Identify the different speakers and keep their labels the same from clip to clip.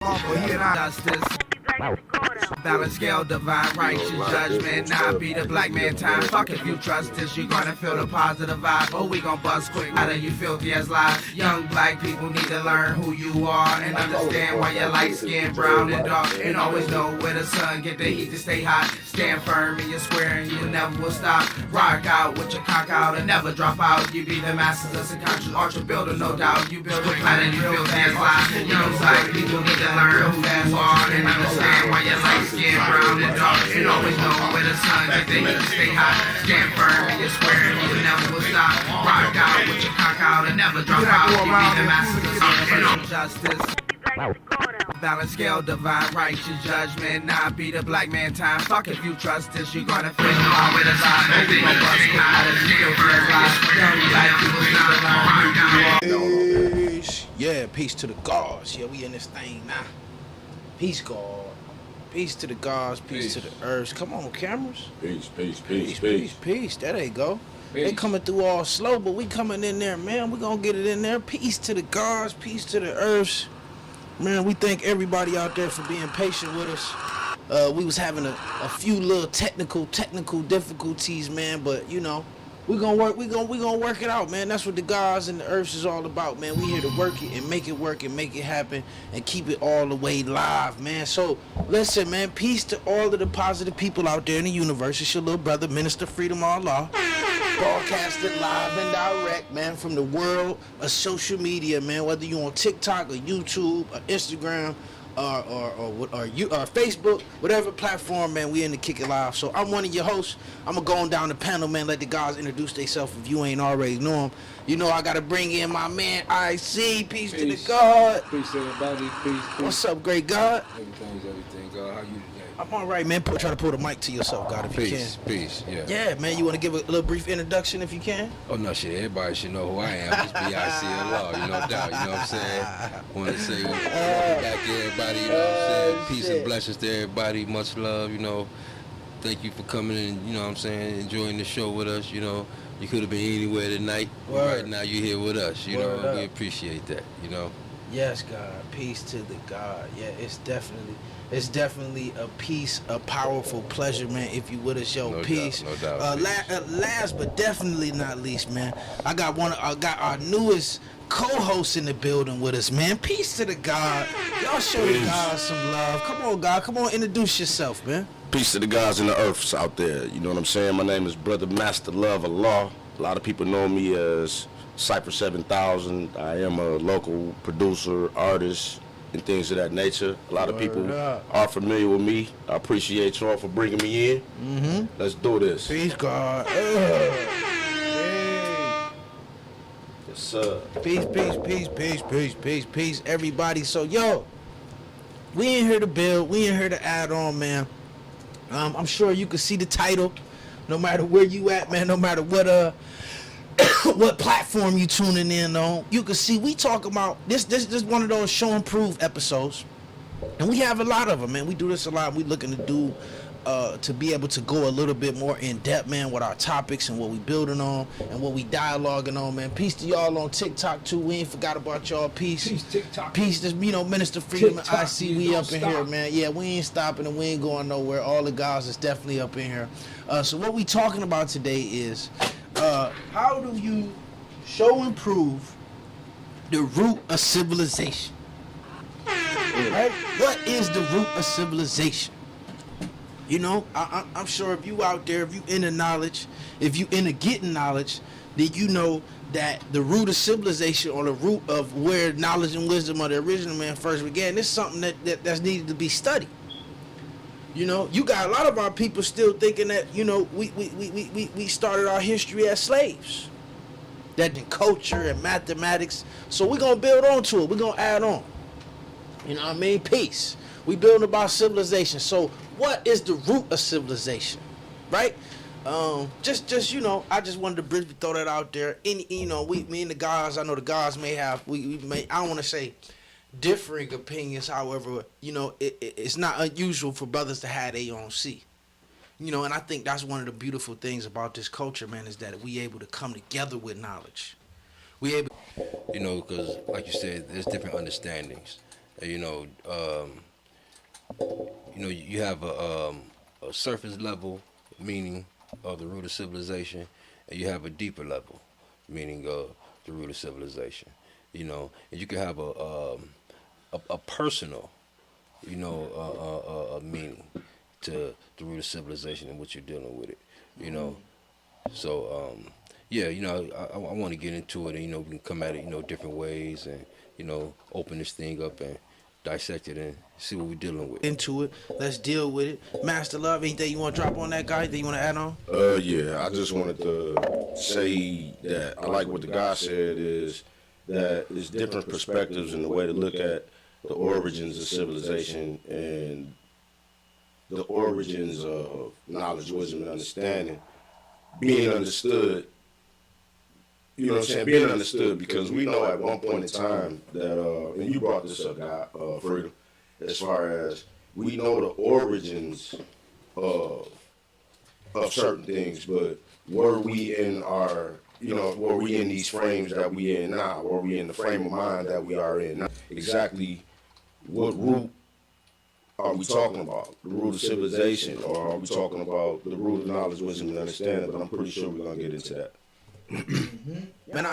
Speaker 1: Justice. Balance scale, divine righteous judgment. Not be the black man time. Fuck if you trust this, you gonna feel the positive vibe. Oh, we gon' bust quick. How do you filthy as lies? Young black people need to learn who you are and understand why you're light skin, brown and dark. And always know where the sun get the heat to stay hot. Stand firm in your square and you never will stop. Rock out with your cock out and never drop out. You be the masters of subconscious art, you builder, no doubt. You build a planet, you feel as lies. Young black people need to learn who you are and understand why you're light skin, brown and dark. And always know where the sun get the heat to stay hot. Stand firm in your square and you never will stop. Rock out with your cock out and never drop out. You be the masters of justice. Balance scale, divine righteous judgment. Not be the black man time. Fuck if you trust this, you gonna feel all with a lie. Maybe no bust
Speaker 2: Peace. Yeah, peace to the gods. Yeah, we in this thing now. Peace, God. Peace to the gods. Peace to the earths. Come on, cameras. Peace. There they go. They coming through all slow, but we coming in there, man. We gonna get it in there. Peace to the gods. Peace to the earths. Man, we thank everybody out there for being patient with us. We was having a few little technical difficulties, man, but you know, we gonna work it out, man. That's what the gods and the earths is all about, man. We here to work it and make it work and make it happen and keep it all the way live, man. So listen, man, peace to all of the positive people out there in the universe. It's your little brother, Minister Freedom Allah. Broadcasted live and direct, man, from the world of social media, man. Whether you on TikTok or YouTube or Instagram or Facebook, whatever platform, man, we in the Kick It Live. So I'm one of your hosts. I'm gonna go on down the panel, man. Let the guys introduce themselves if you ain't already know them. You know I gotta bring in my man IC. Peace to the God.
Speaker 3: Peace to everybody. Peace.
Speaker 2: What's up, great God?
Speaker 3: Everything, God. How you today?
Speaker 2: I'm all right, man. Try to pull the mic to yourself, God, if you can.
Speaker 3: Peace. Yeah.
Speaker 2: Yeah, man. You want to give a little brief introduction if you can?
Speaker 3: Oh no, shit. Everybody should know who I am. It's B.I.C.L.R. You no doubt. You know what I'm saying? Want to say welcome back to everybody. You know what I'm saying? Peace and blessings to everybody. Much love. You know. Thank you for coming in. You know what I'm saying? Enjoying the show with us. You know. You could have been anywhere tonight. Right now you're here with us. You know. We appreciate that. You know.
Speaker 2: Yes, God. Peace to the God. Yeah, it's definitely a peace, a powerful pleasure, man. If you with us, yo,
Speaker 3: no
Speaker 2: peace.
Speaker 3: Doubt, no
Speaker 2: doubt. Last but definitely not least, man, I got our newest co-host in the building with us, man. Peace to the God. Y'all show the God some love. Come on, God. Come on, introduce yourself, man.
Speaker 4: Peace to the gods and the earths out there. You know what I'm saying? My name is Brother Master Love Allah. A lot of people know me as Cypher 7000. I am a local producer, artist, and things of that nature. A lot of people are familiar with me. I appreciate y'all for bringing me in.
Speaker 2: Mm-hmm.
Speaker 4: Let's do this.
Speaker 2: Peace, God.
Speaker 4: Yes, sir.
Speaker 2: Peace, everybody. So, yo, we ain't here to build. We ain't here to add on, man. I'm sure you can see the title, no matter where you at, man. No matter what what platform you tuning in on, you can see we talk about this one of those show and prove episodes, and we have a lot of them, man. We do this a lot. We looking to do to be able to go a little bit more in depth, man, with our topics and what we building on and what we dialoguing on, man. Peace to y'all on TikTok too. We ain't forgot about y'all. Peace TikTok. Peace to, you know, Minister Freedom and IC. We up in here, man. Yeah, we ain't stopping and we ain't going nowhere. All the guys is definitely up in here. So what we talking about today is how do you show and prove the root of civilization? Right? What is the root of civilization? You know, I'm sure if you out there, if you into knowledge, if you into getting knowledge, then you know that the root of civilization, or the root of where knowledge and wisdom of the original man first began, this is something that's needed to be studied. You know, you got a lot of our people still thinking that, you know, we started our history as slaves. That in culture and mathematics. So we're going to build on to it. We're going to add on. You know what I mean? Peace. We building about civilization. So what is the root of civilization? Right? Just you know, I just wanted to briefly throw that out there. You know, me and the guys, I know the guys may have, we may, I don't want to say differing opinions. However, you know, it's not unusual for brothers to have their own see. You know, and I think that's one of the beautiful things about this culture, man, is that we able to come together with knowledge. We able,
Speaker 3: you know, because like you said, there's different understandings. And, you have a surface level meaning of the root of civilization, and you have a deeper level meaning of the root of civilization. And you can have a personal, a meaning to the root of civilization and what you're dealing with it. So I want to get into it, and we can come at it, different ways, and open this thing up and dissect it and see what we're dealing with.
Speaker 2: Into it, let's deal with it. Master Love, anything you want to drop on that guy? Anything you want to add on?
Speaker 4: Yeah, I just wanted to say that I like what the guy said is that there's different perspectives in the way to look at the origins of civilization and the origins of knowledge, wisdom, and understanding being understood. You know what I'm saying? Being understood, because we know at one point in time that, and you brought this up, guy, Freedom, as far as we know the origins of certain things, but were we in our, were we in these frames that we in now? Were we in the frame of mind that we are in now? Exactly what root are we talking about? The root of civilization, or are we talking about the root of knowledge, wisdom, and understanding? But I'm pretty sure we're going to get into that.
Speaker 2: Man,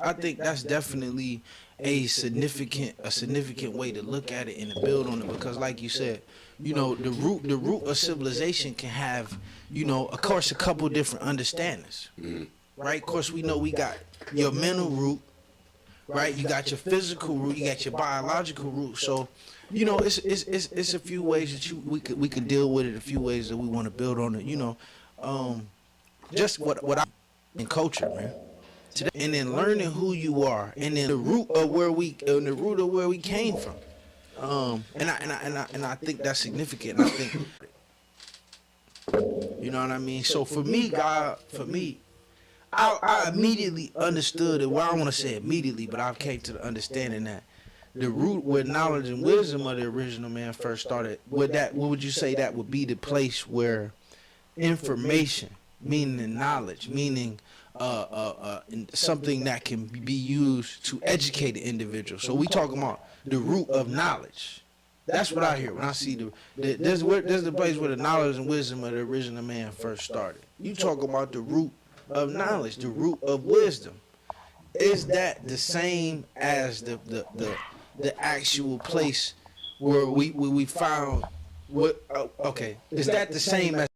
Speaker 2: I think that's definitely a significant way to look at it and to build on it, because like you said, the root of civilization can have, of course, a couple different understandings. Right? Of course, we know we got your mental root, right? You got your physical root, you got your biological root. So, it's a few ways that we could deal with it, a few ways that we want to build on it, just what I in culture, man. And then learning who you are, and then the root of where we came from. And I think that's significant. I think, you know what I mean. So for me, I immediately understood it. Well, I don't want to say immediately, but I came to the understanding that the root where knowledge and wisdom of the original man first started. What would you say that would be the place where information, meaning knowledge, meaning something that can be used to educate an individual. So we talking about the root of knowledge. That's what I hear when I see there's the place where the knowledge and wisdom of the original man first started. You talk about the root of knowledge, the root of wisdom. Is that the same as the actual place where we found what? Okay, is that the same as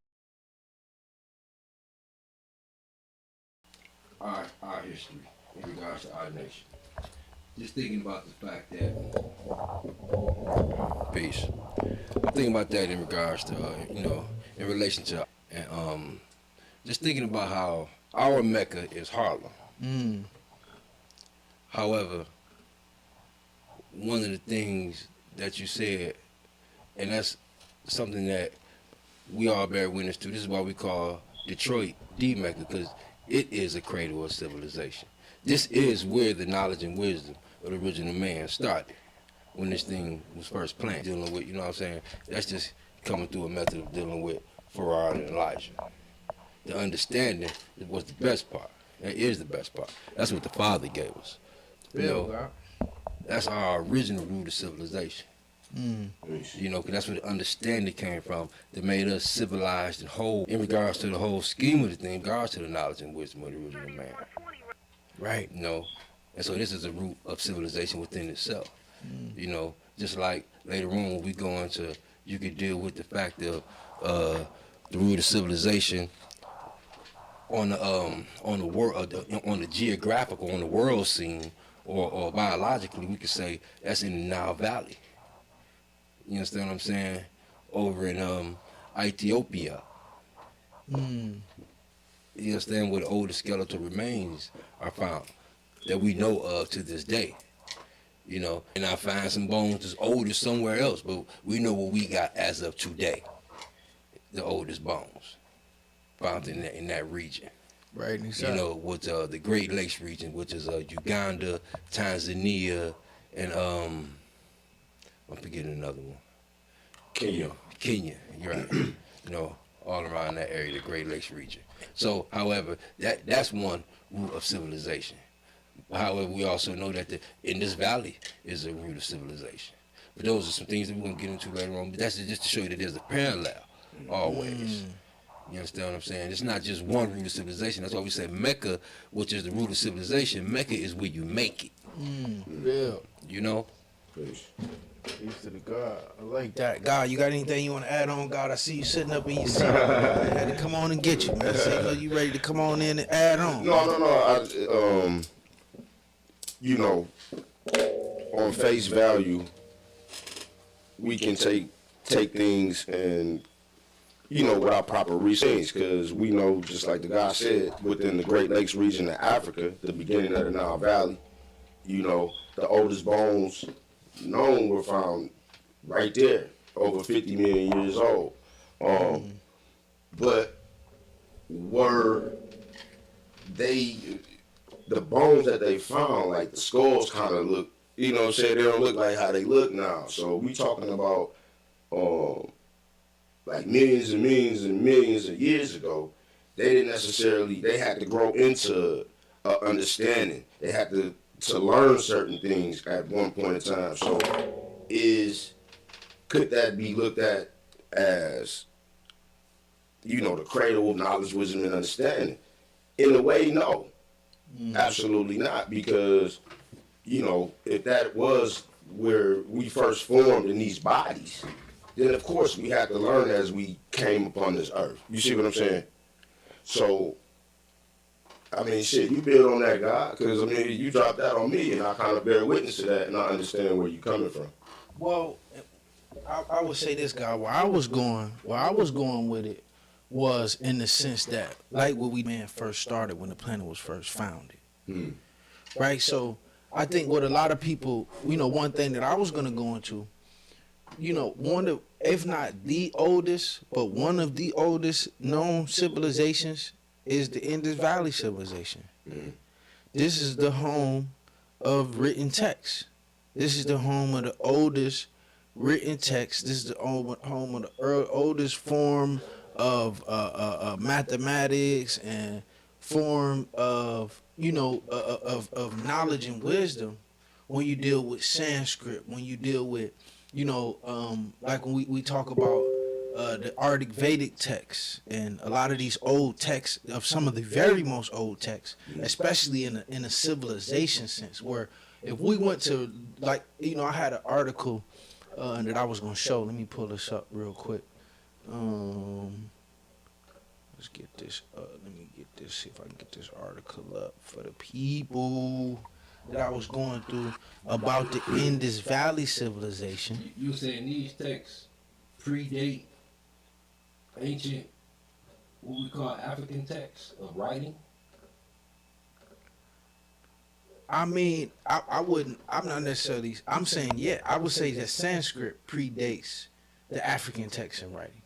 Speaker 3: our history in regards to our nation? Just thinking about the fact that peace. I'm thinking about that in regards to in relation to and just thinking about how our Mecca is Harlem. However, one of the things that you said, and that's something that we all bear witness to. This is why we call Detroit the Mecca, because it is a cradle of civilization. This is where the knowledge and wisdom of the original man started, when this thing was first planted. Dealing with, you know what I'm saying? That's just coming through a method of dealing with Farad and Elijah. The understanding was the best part. That is the best part. That's what the Father gave us. That's our original root of civilization. Because that's where the understanding came from that made us civilized and whole in regards to the whole scheme of the thing, in regards to the knowledge and wisdom of the original man. Right? And so this is a root of civilization within itself. Just like later on when we go into, you could deal with the fact of the root of civilization on the world, on the geographical, on the world scene, or biologically, we could say that's in the Nile Valley. You understand what I'm saying? Over in Ethiopia. You understand where the oldest skeletal remains are found that we know of to this day. And I find some bones that's older somewhere else, but we know what we got as of today. The oldest bones found in that region.
Speaker 2: Right, exactly.
Speaker 3: With the Great Lakes region, which is Uganda, Tanzania, and I'm forgetting another one. Kenya, you're right. All around that area, the Great Lakes region. So, however, that's one root of civilization. However, we also know that in this valley is a root of civilization. But those are some things that we're gonna get into later on. But that's just to show you that there's a parallel always. You understand what I'm saying? It's not just one root of civilization. That's why we say Mecca, which is the root of civilization. Mecca is where you make it.
Speaker 2: Real.
Speaker 3: You know?
Speaker 4: Peace.
Speaker 2: Peace to the God. I like that. God, you got anything you want to add on, God? I see you sitting up in your seat. I had to come on and get you, man. Say, look, you ready to come on in and add on?
Speaker 4: No. You know, on face value, we can take things and, you know, without proper research, because we know, just like the guy said, within the Great Lakes region of Africa, the beginning of the Nile Valley, you know, the oldest bones known were found right there, over 50 million years old. But were they, the bones that they found, like the skulls kind of look, you know what I'm saying, they don't look like how they look now. So we talking about like millions and millions and millions of years ago. They didn't necessarily, they had to grow into understanding. They had to learn certain things at one point in time. So could that be looked at as, you know, the cradle of knowledge, wisdom, and understanding? In a way, no. Absolutely not, because, you know, if that was where we first formed in these bodies, then of course we had to learn as we came upon this earth. You see what I'm saying? So, I mean, shit, you build on that, God, because, I mean, you dropped that on me, and I kind of bear witness to that, and I understand where you're coming from.
Speaker 2: Well, I would say this, God. Where I was going with it was in the sense that, like what we man first started when the planet was first founded, right? So I think what a lot of people, you know, one thing that I was gonna go into, you know, one of, if not the oldest, but one of the oldest known civilizations is the Indus Valley civilization. This is the home of written text. This is the home of the oldest written text. This is the home of the oldest form of mathematics and form of, you know, of knowledge and wisdom. When you deal with Sanskrit, when you deal with, you know, like when we talk about the Arctic Vedic texts and a lot of these old texts, of some of the very most old texts, especially in a civilization sense, where if we went to, like, you know, I had an article that I was gonna show. Let me pull this up real quick. Let's get this. Let me get this. See if I can get this article up for the people that I was going through about the Indus Valley civilization.
Speaker 3: You saying these texts predate ancient, what we call African texts of writing?
Speaker 2: I mean, I wouldn't, I'm not necessarily, I'm saying, yeah, I would say that Sanskrit predates the African text and writing.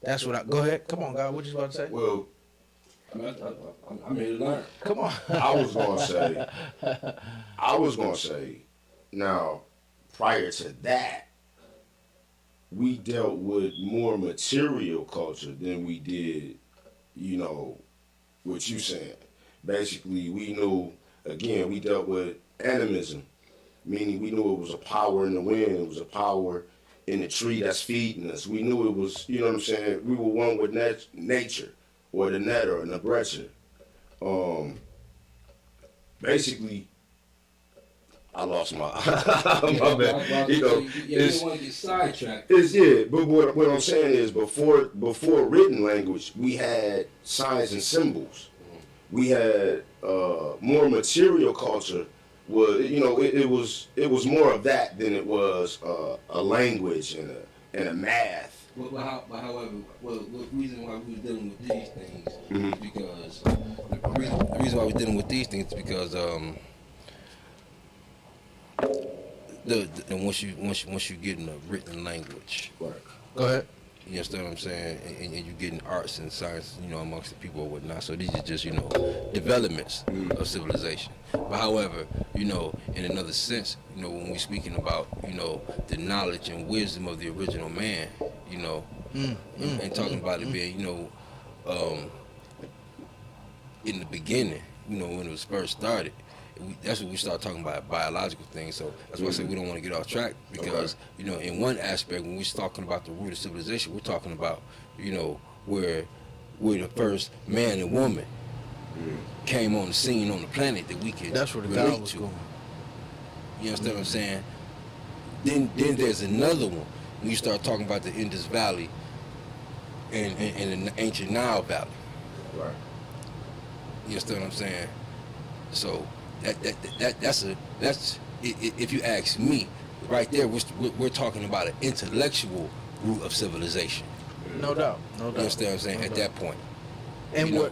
Speaker 2: That's what I, go ahead. Come on, God, what you about to say?
Speaker 4: Well,
Speaker 3: I'm here to learn.
Speaker 2: Come on.
Speaker 4: I was gonna say, now, prior to that, we dealt with more material culture than we did, you know, what you saying. Basically, we knew, again, we dealt with animism, meaning we knew it was a power in the wind, it was a power in the tree that's feeding us. We knew it was, you know what I'm saying, we were one with nature, or the netter, or the brethren. Basically, I lost my bad. You know,
Speaker 3: you don't want to get sidetracked.
Speaker 4: But what I'm saying is, before written language, we had signs and symbols. We had more material culture. Was, you know, it was more of that than it was a language and a math.
Speaker 3: However, the reason why we were dealing with these things is because the reason why we're dealing with these things is because once you get in a written language,
Speaker 4: Right.
Speaker 2: Go ahead.
Speaker 3: you understand what I'm saying, and you're getting arts and science, you know, amongst the people or whatnot. So these are just, you know, developments of civilization. But however, you know, in another sense, you know, when we're speaking about, you know, the knowledge and wisdom of the original man, you know, and talking about it being, you know, in the beginning, you know, when it was first started, that's when we start talking about biological things. So that's why I say we don't want to get off track because you know, in one aspect, when we're talking about the root of civilization, we're talking about, you know, where the first man and woman came on the scene on the planet that we can
Speaker 2: That's where the guy
Speaker 3: relate
Speaker 2: was
Speaker 3: to.
Speaker 2: going.
Speaker 3: You understand what I'm saying? Then there's another one when you start talking about the Indus Valley and the ancient Nile Valley.
Speaker 4: Right.
Speaker 3: You understand what I'm saying? So that's if you ask me, right there we're talking about an intellectual root of civilization.
Speaker 2: No doubt. No doubt.
Speaker 3: You understand what I'm saying?
Speaker 2: No
Speaker 3: At
Speaker 2: doubt.
Speaker 3: that point.
Speaker 2: And
Speaker 3: You know.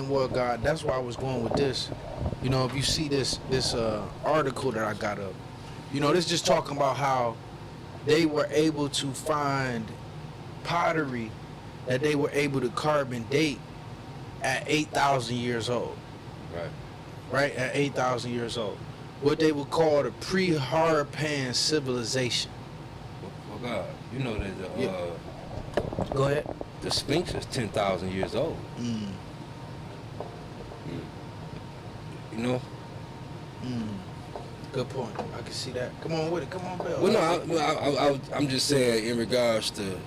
Speaker 2: what, God, that's why I was going with this. You know, if you see this article that I got up, you know, this just talking about how they were able to find pottery that they were able to carbon date at 8,000 years old.
Speaker 3: Right.
Speaker 2: Right? At 8,000 years old. What they would call the pre-Harappan civilization.
Speaker 3: Well, God, you know that
Speaker 2: Go ahead.
Speaker 3: the Sphinx is 10,000 years old. You know.
Speaker 2: Good point. I can see that. Come on with it. Come on, Bill.
Speaker 3: Well, no, I'm just saying in regards to,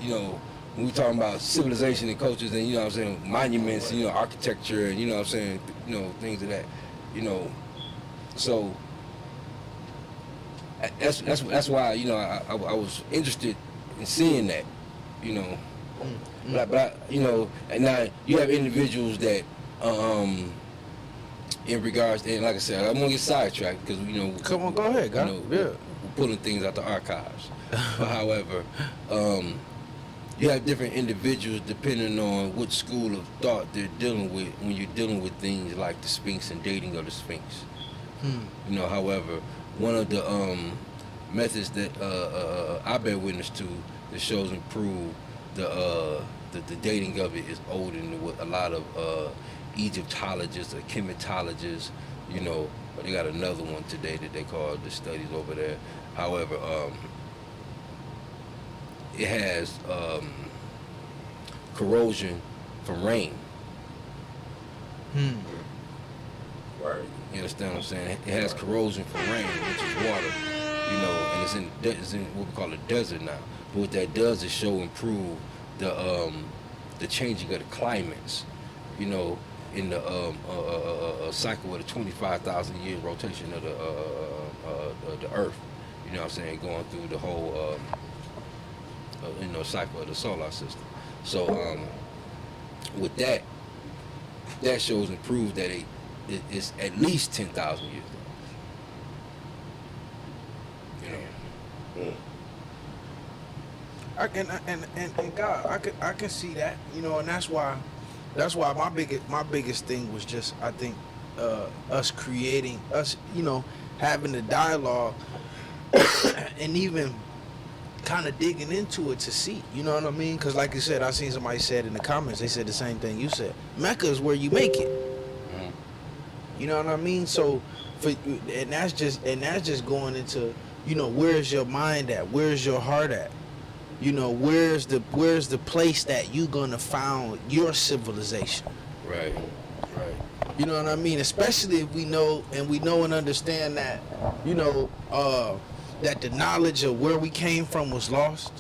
Speaker 3: you know, when we talking about civilization and cultures and, you know what I'm saying, monuments, you know, architecture and, you know what I'm saying, you know, things of that, you know. So that's why, you know, I was interested in seeing that, you know. But you know, and now you have individuals that, in regards, and like I said, I'm gonna get sidetracked because, you know,
Speaker 2: Come on, go ahead,
Speaker 3: you
Speaker 2: God.
Speaker 3: know,
Speaker 2: Yeah.
Speaker 3: we're pulling things out the archives. But however, you have different individuals depending on what school of thought they're dealing with when you're dealing with things like the Sphinx and dating of the Sphinx. You know, however, one of the methods that I bear witness to that shows and prove the dating of it is older than what a lot of Egyptologists or chematologists, you know, but they got another one today that they call the studies over there. However, it has corrosion from rain.
Speaker 4: Right.
Speaker 3: You understand what I'm saying? It has corrosion from rain, which is water, you know, and it's in what we call a desert now. But what that does is show and prove the changing of the climates, you know, in the cycle of the 25,000 year rotation of the Earth. You know what I'm saying? Going through the whole you know, cycle of the solar system. So with that shows and proves that it's at least 10,000 years old. You know.
Speaker 2: I can and God, I can see that, you know, and that's why my biggest thing was just, I think, us creating, you know, having the dialogue and even kind of digging into it to see, you know what I mean? Because like you said, I seen somebody said in the comments, they said the same thing you said. Mecca is where you make it. You know what I mean? So, and that's just going into, you know, where's your mind at? Where's your heart at? You know, where's the place that you gonna found your civilization?
Speaker 3: Right.
Speaker 2: You know what I mean? Especially if we know and understand that, you know, that the knowledge of where we came from was lost,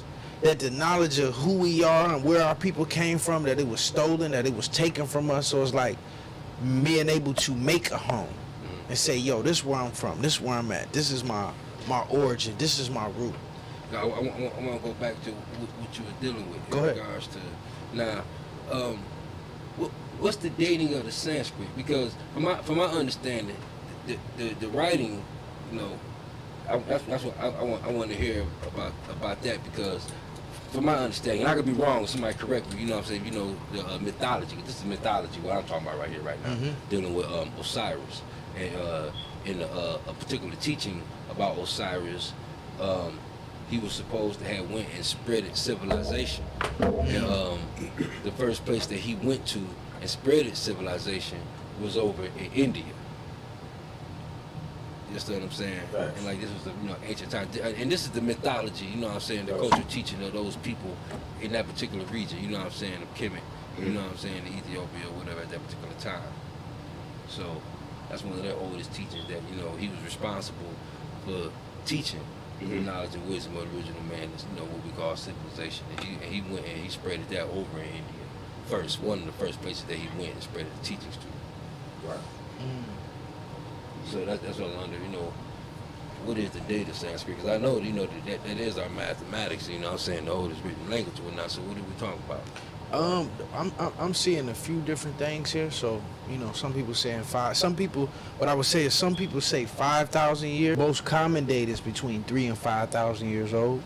Speaker 2: that the knowledge of who we are and where our people came from, that it was stolen, that it was taken from us. So it's like being able to make a home and say, yo, this is where I'm from, this is where I'm at, this is my origin, this is my root.
Speaker 3: Now, I want to go back to what you were dealing with
Speaker 2: Go
Speaker 3: in
Speaker 2: ahead.
Speaker 3: regards to now. What's the dating of the Sanskrit? Because from my understanding, the writing, you know, that's what I want to hear about that, because from my understanding, and I could be wrong, somebody correct me, you know what I'm saying, you know, the mythology, this is mythology, what I'm talking about right here, right now, dealing with Osiris, and in a particular teaching about Osiris, he was supposed to have went and spreaded civilization, and the first place that he went to and spreaded civilization was over in India. You understand what I'm saying?
Speaker 4: Right.
Speaker 3: And like, this was the, you know, ancient time, and this is the mythology, you know what I'm saying, the cultural teaching of those people in that particular region, you know what I'm saying, of Kemet, you know what I'm saying, the Ethiopia or whatever at that particular time. So That's one of their oldest teachings that, you know, he was responsible for teaching the knowledge and wisdom of the original man, is, you know, what we call civilization. And he went and he spread that over in India first. One of the first places that he went and spread the teachings to.
Speaker 4: Right.
Speaker 3: So that's what I wonder, you know, what is the data Sanskrit? Because I know, you know, that is our mathematics, you know what I'm saying, the oldest written language or not. So what are we talking about?
Speaker 2: I'm seeing a few different things here. So, you know, some people saying five. Some people, what I would say is some people say 5,000 years. Most common date is between 3,000 and 5,000 years old.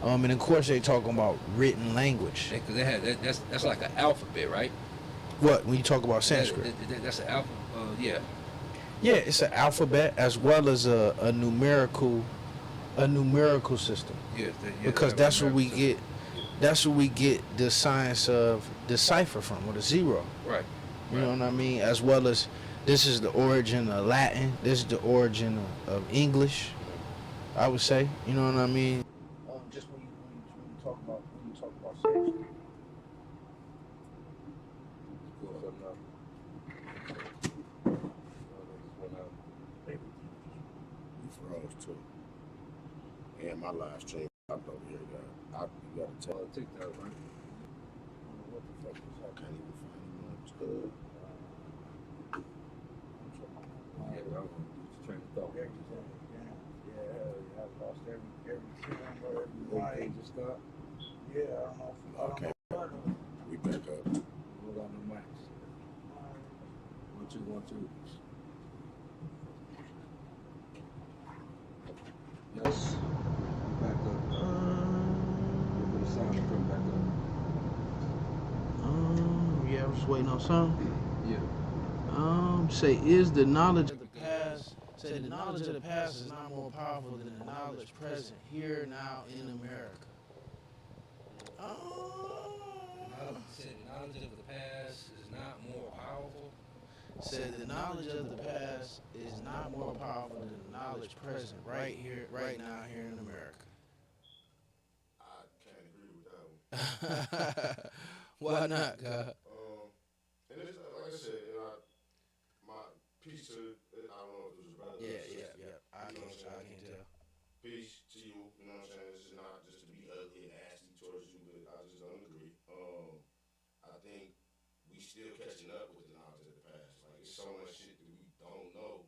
Speaker 2: And of course they talking about written language.
Speaker 3: Because they had that's like an alphabet, right?
Speaker 2: What when you talk about Sanskrit?
Speaker 3: That's an alphabet. Yeah.
Speaker 2: Yeah, it's an alphabet as well as a numerical system.
Speaker 3: Yeah.
Speaker 2: Because that's where we get. That's where we get the science of the cipher from, or the zero.
Speaker 3: Right.
Speaker 2: You know what I mean? As well as this is the origin of Latin. This is the origin of English. I would say. You know what I mean? Just when you talk about Sanskrit.
Speaker 4: You froze too. And my live stream popped over here, guys. You gotta tell.
Speaker 3: TikTok, right?
Speaker 4: What the fuck is that? I can't even find it. It's good.
Speaker 3: Yeah, I was just trying to talk.
Speaker 2: Yeah, I lost every camera, every light.
Speaker 3: Just stop.
Speaker 2: Yeah, I don't know.
Speaker 4: Okay. We back up.
Speaker 3: We got no mics. 1, 2, 1, 2. Yes. Back up. The sound should come back up.
Speaker 2: Yeah, I'm just waiting on something.
Speaker 3: Yeah.
Speaker 2: Say is the knowledge of the past. Say the knowledge of the past is not more powerful than the knowledge present here now in America.
Speaker 3: Said the knowledge of the past is not more powerful.
Speaker 2: Said the knowledge of the past is not more powerful than the knowledge present right here, right now here in America.
Speaker 4: I can't agree with that one.
Speaker 2: Why not, God?
Speaker 4: And it's like I said, my piece to I don't know if it was brother.
Speaker 2: Yeah. I can tell.
Speaker 4: Peace to you. You know what I'm saying? This is not just to be ugly and nasty towards you, but I just don't agree. I think we still catching up with the knowledge of the past. Like it's so much shit that we don't know,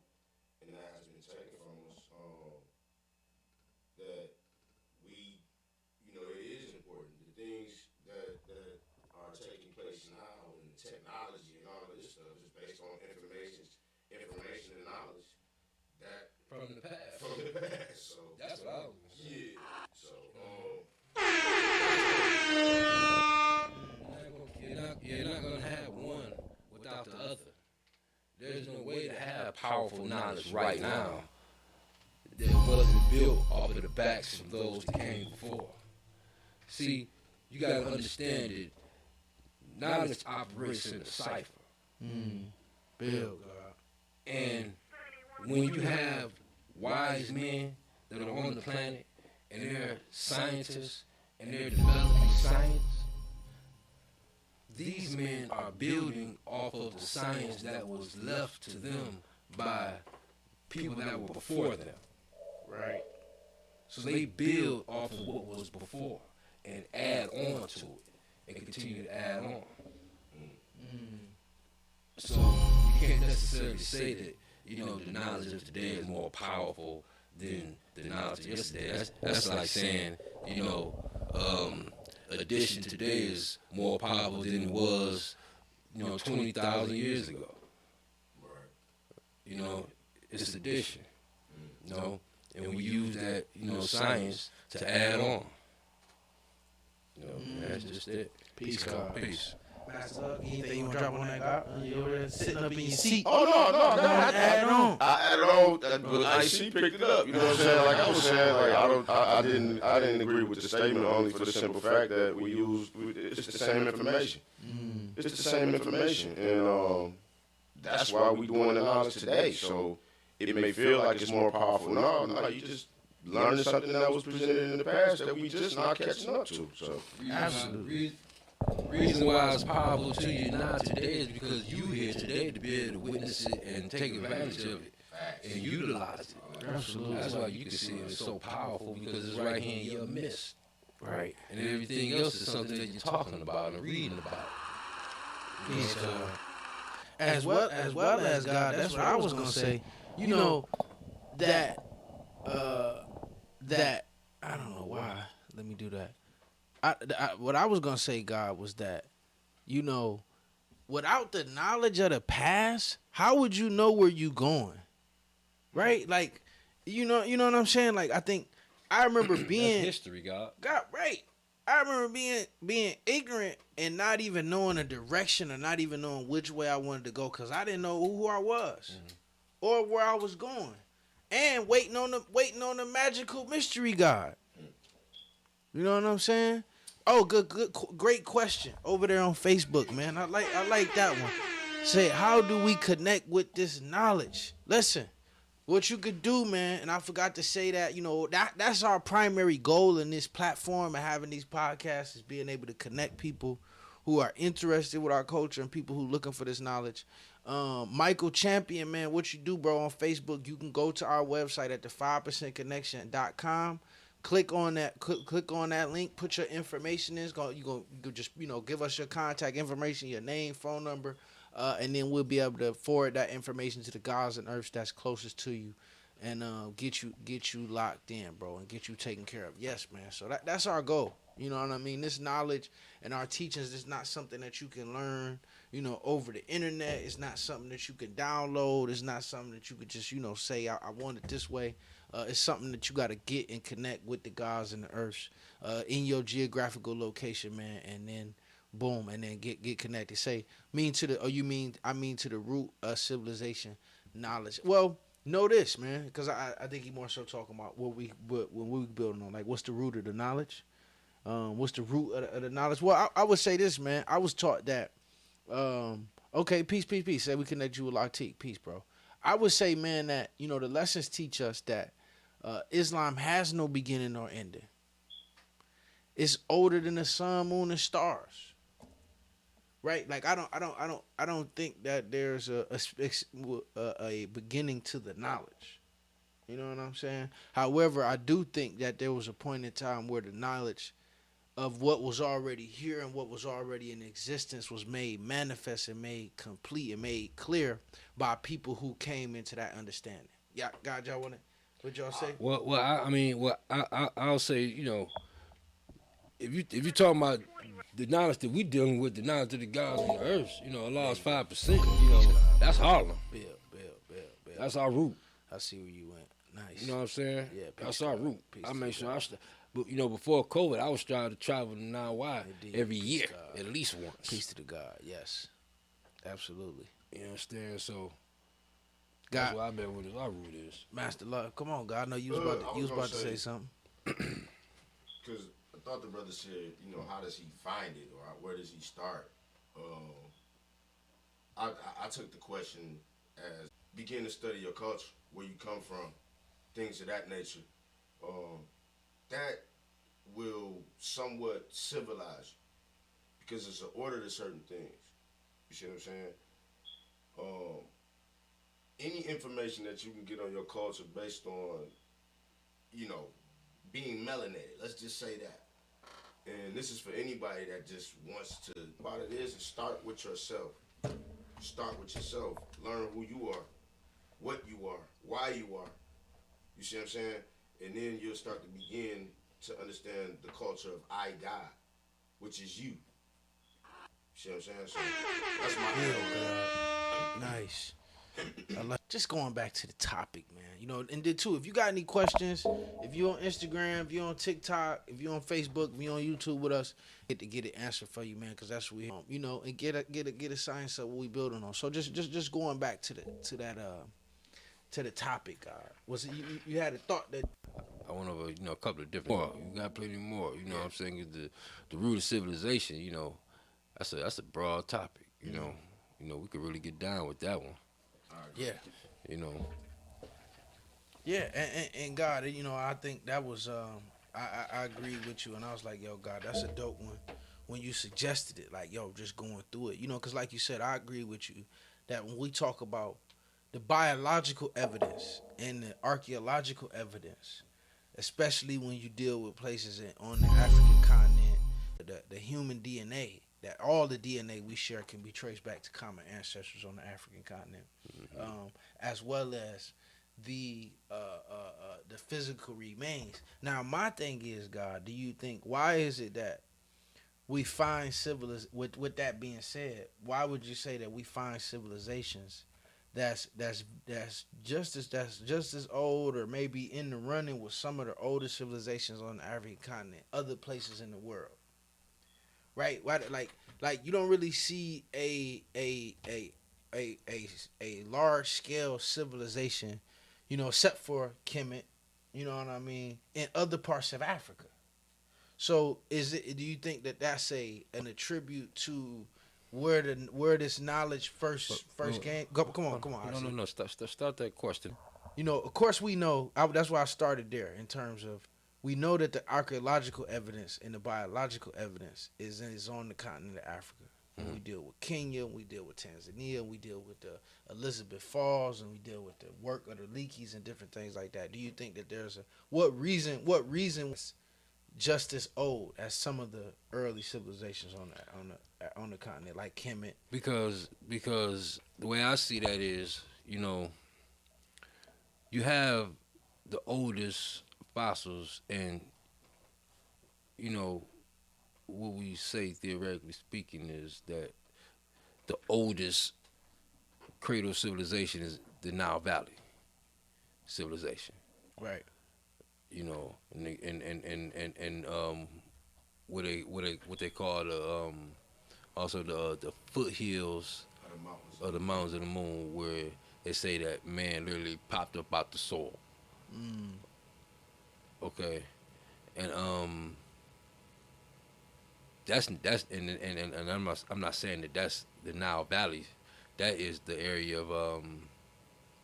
Speaker 4: and that has been taken from us. That we, you know, it is important. The things that are taking place now, and the technology and all of this stuff is based on information and knowledge that
Speaker 3: From the past.
Speaker 4: So
Speaker 3: That's what I was gonna say.
Speaker 4: yeah. So
Speaker 3: You're not gonna have one without the other. There's no way to have powerful knowledge right now that wasn't built off of the backs of those that came before. See, you gotta understand that knowledge operates in a cipher.
Speaker 2: Bill, God.
Speaker 3: And when you have wise men that are on the planet and they're scientists and they're developing science, these men are building off of the science that was left to them by people that were before them.
Speaker 2: Right.
Speaker 3: So they build off of what was before and add on to it and continue to add on. So you can't necessarily say that, you know, the knowledge of today is more powerful than the knowledge of yesterday. That's like saying, you know, addition today is more powerful than it was, you know, 20,000 years ago. You know, it's addition. You know, and we use that, you know, science to add on. You know, that's just it.
Speaker 2: Peace, God.
Speaker 3: Peace.
Speaker 2: Master, anything you want to drop on that, God? You over there sitting up in your seat.
Speaker 4: Oh no,
Speaker 2: Add on.
Speaker 4: I added on, but she picked it up. You know what I'm saying? Like I was saying, like I didn't agree with the statement only for the simple fact that it's the same information. It's the same information, and that's why we doing the knowledge today. So it may feel like it's more powerful. No, you just learning something that was presented in the past that we just not catching up to. So
Speaker 2: Absolutely.
Speaker 3: reason why it's powerful to you now today is because you here today to be able to witness it and take advantage of it and utilize it.
Speaker 2: Absolutely.
Speaker 3: That's why you can see it's so powerful because it's right here in your midst. Right. And everything else is something that you're talking about and reading about.
Speaker 2: Yeah, so, as well as God, that's what I was gonna say. You know that that I don't know why. Let me do that. What I was gonna say, God, was that without the knowledge of the past, how would you know where you going? Right? Like, you know what I'm saying? Like, I remember being
Speaker 3: That's history, God.
Speaker 2: God, right. I remember being ignorant and not even knowing a direction or not even knowing which way I wanted to go because I didn't know who I was or where I was going, and waiting on the magical mystery God. You know what I'm saying? Oh, great question over there on Facebook, man. I like that one. Say, how do we connect with this knowledge? Listen. What you could do, man, and I forgot to say that, that's our primary goal in this platform and having these podcasts is being able to connect people who are interested with our culture and people who looking for this knowledge. Michael Champion, man, what you do, bro, on Facebook, you can go to our website at the5percentconnection.com. Click on that link, put your information in. You just, give us your contact information, your name, phone number. And then we'll be able to forward that information to the gods and earths that's closest to you, and get you locked in, bro, and get you taken care of. Yes, man. So that's our goal. You know what I mean? This knowledge and our teachings is not something that you can learn, over the internet. It's not something that you can download. It's not something that you could just, say, I want it this way. It's something that you got to get and connect with the gods and the earths in your geographical location, man, and then boom, and then get connected. Say, I mean to the root of civilization knowledge. Well, know this, man, because I think he more so talking about when we building on, like, what's the root of the knowledge? What's the root of the knowledge? Well, I would say this, man. I was taught that. Okay, peace. Say we connect you with Latik. Peace, bro. I would say, man, that the lessons teach us that Islam has no beginning or ending. It's older than the sun, moon, and stars. Right, like I don't think that there's a beginning to the knowledge. You know what I'm saying? However, I do think that there was a point in time where the knowledge of what was already here and what was already in existence was made manifest and made complete and made clear by people who came into that understanding. Yeah, God, y'all what y'all say?
Speaker 3: I'll say, if you talking about the knowledge that we dealing with, the knowledge of the gods and the earths, Allah's 5%, that's Harlem.
Speaker 2: Bill.
Speaker 3: That's our root.
Speaker 2: I see where you went. Nice.
Speaker 3: You know what I'm saying?
Speaker 2: Yeah,
Speaker 3: that's our root.
Speaker 2: Peace
Speaker 3: I make sure but before COVID, I was trying to travel to 9Y every year, at least once.
Speaker 2: Peace to the God, yes. Absolutely.
Speaker 3: You understand? So
Speaker 2: God,
Speaker 3: that's what I bet what our root is.
Speaker 2: Master Love, come on, God. I know you was about to say something.
Speaker 4: Because I thought the brother said, how does he find it, or where does he start? I took the question as begin to study your culture, where you come from, things of that nature. That will somewhat civilize you, because it's an order to certain things. You see what I'm saying? Any information that you can get on your culture based on, being melanated, let's just say that. And this is for anybody that just wants to, about it is, start with yourself. Start with yourself. Learn who you are, what you are, why you are. You see what I'm saying? And then you'll start to begin to understand the culture of I, God, which is you. See what I'm saying? So that's my
Speaker 2: God. Nice. Just going back to the topic, man. And then too, if you got any questions, if you're on Instagram, if you're on TikTok, if you're on Facebook, if you're on YouTube with us, get it answered for you, man, because that's what we, and get a science of what we building on. So just going back to the topic, was it you had a thought that
Speaker 3: I went over, a couple of different. More. You got plenty more. You know what I'm saying? The root of civilization. That's a broad topic. We could really get down with that one.
Speaker 2: Yeah. Yeah, and God, I think that was I agree with you, and I was like, yo, God, that's a dope one. when you suggested it, like, yo, just going through it, because like you said, I agree with you that when we talk about the biological evidence and the archaeological evidence, especially when you deal with places on the African continent, the human DNA, that all the DNA we share can be traced back to common ancestors on the African continent, as well as the physical remains. Now, my thing is, God, do you think, why is it that we find with that being said, why would you say that we find civilizations that's just as old, or maybe in the running with some of the oldest civilizations on the African continent, other places in the world, right? Why, like you don't really see a large scale civilization, except for Kemet, you know what I mean, in other parts of Africa. So do you think that that's an attribute to where this knowledge first came? Come on.
Speaker 3: No. Start that question.
Speaker 2: Of course we know. That's why I started there. In terms of, we know that the archaeological evidence and the biological evidence is on the continent of Africa. When we deal with Kenya, we deal with Tanzania, we deal with the Elizabeth Falls, and we deal with the work of the Leakeys and different things like that. Do you think that there's what reason was just as old as some of the early civilizations on the continent, like Kemet?
Speaker 3: Because the way I see that is, you have the oldest fossils, and what we say theoretically speaking is that the oldest cradle civilization is the Nile Valley civilization.
Speaker 2: Right.
Speaker 3: And what they call also the foothills of the mountains of the moon, where they say that man literally popped up out the soil. Okay, and that's and I'm not saying that that's the Nile Valley. That is the area of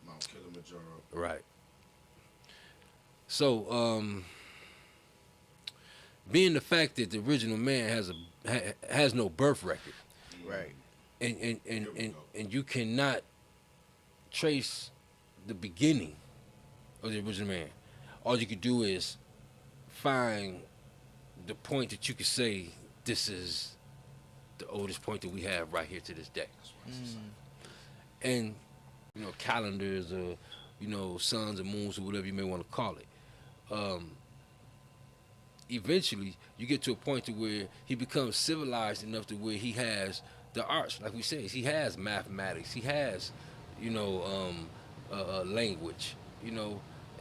Speaker 4: Mount Kilimanjaro.
Speaker 3: Right. So being the fact that the original man has no birth record,
Speaker 2: right,
Speaker 3: and you cannot trace the beginning of the original man. All you could do is find the point that you could say this is the oldest point that we have right here to this day. And calendars, or suns and moons, or whatever you may want to call it. Eventually, you get to a point to where he becomes civilized enough to where he has the arts, like we say. He has mathematics. He has, language.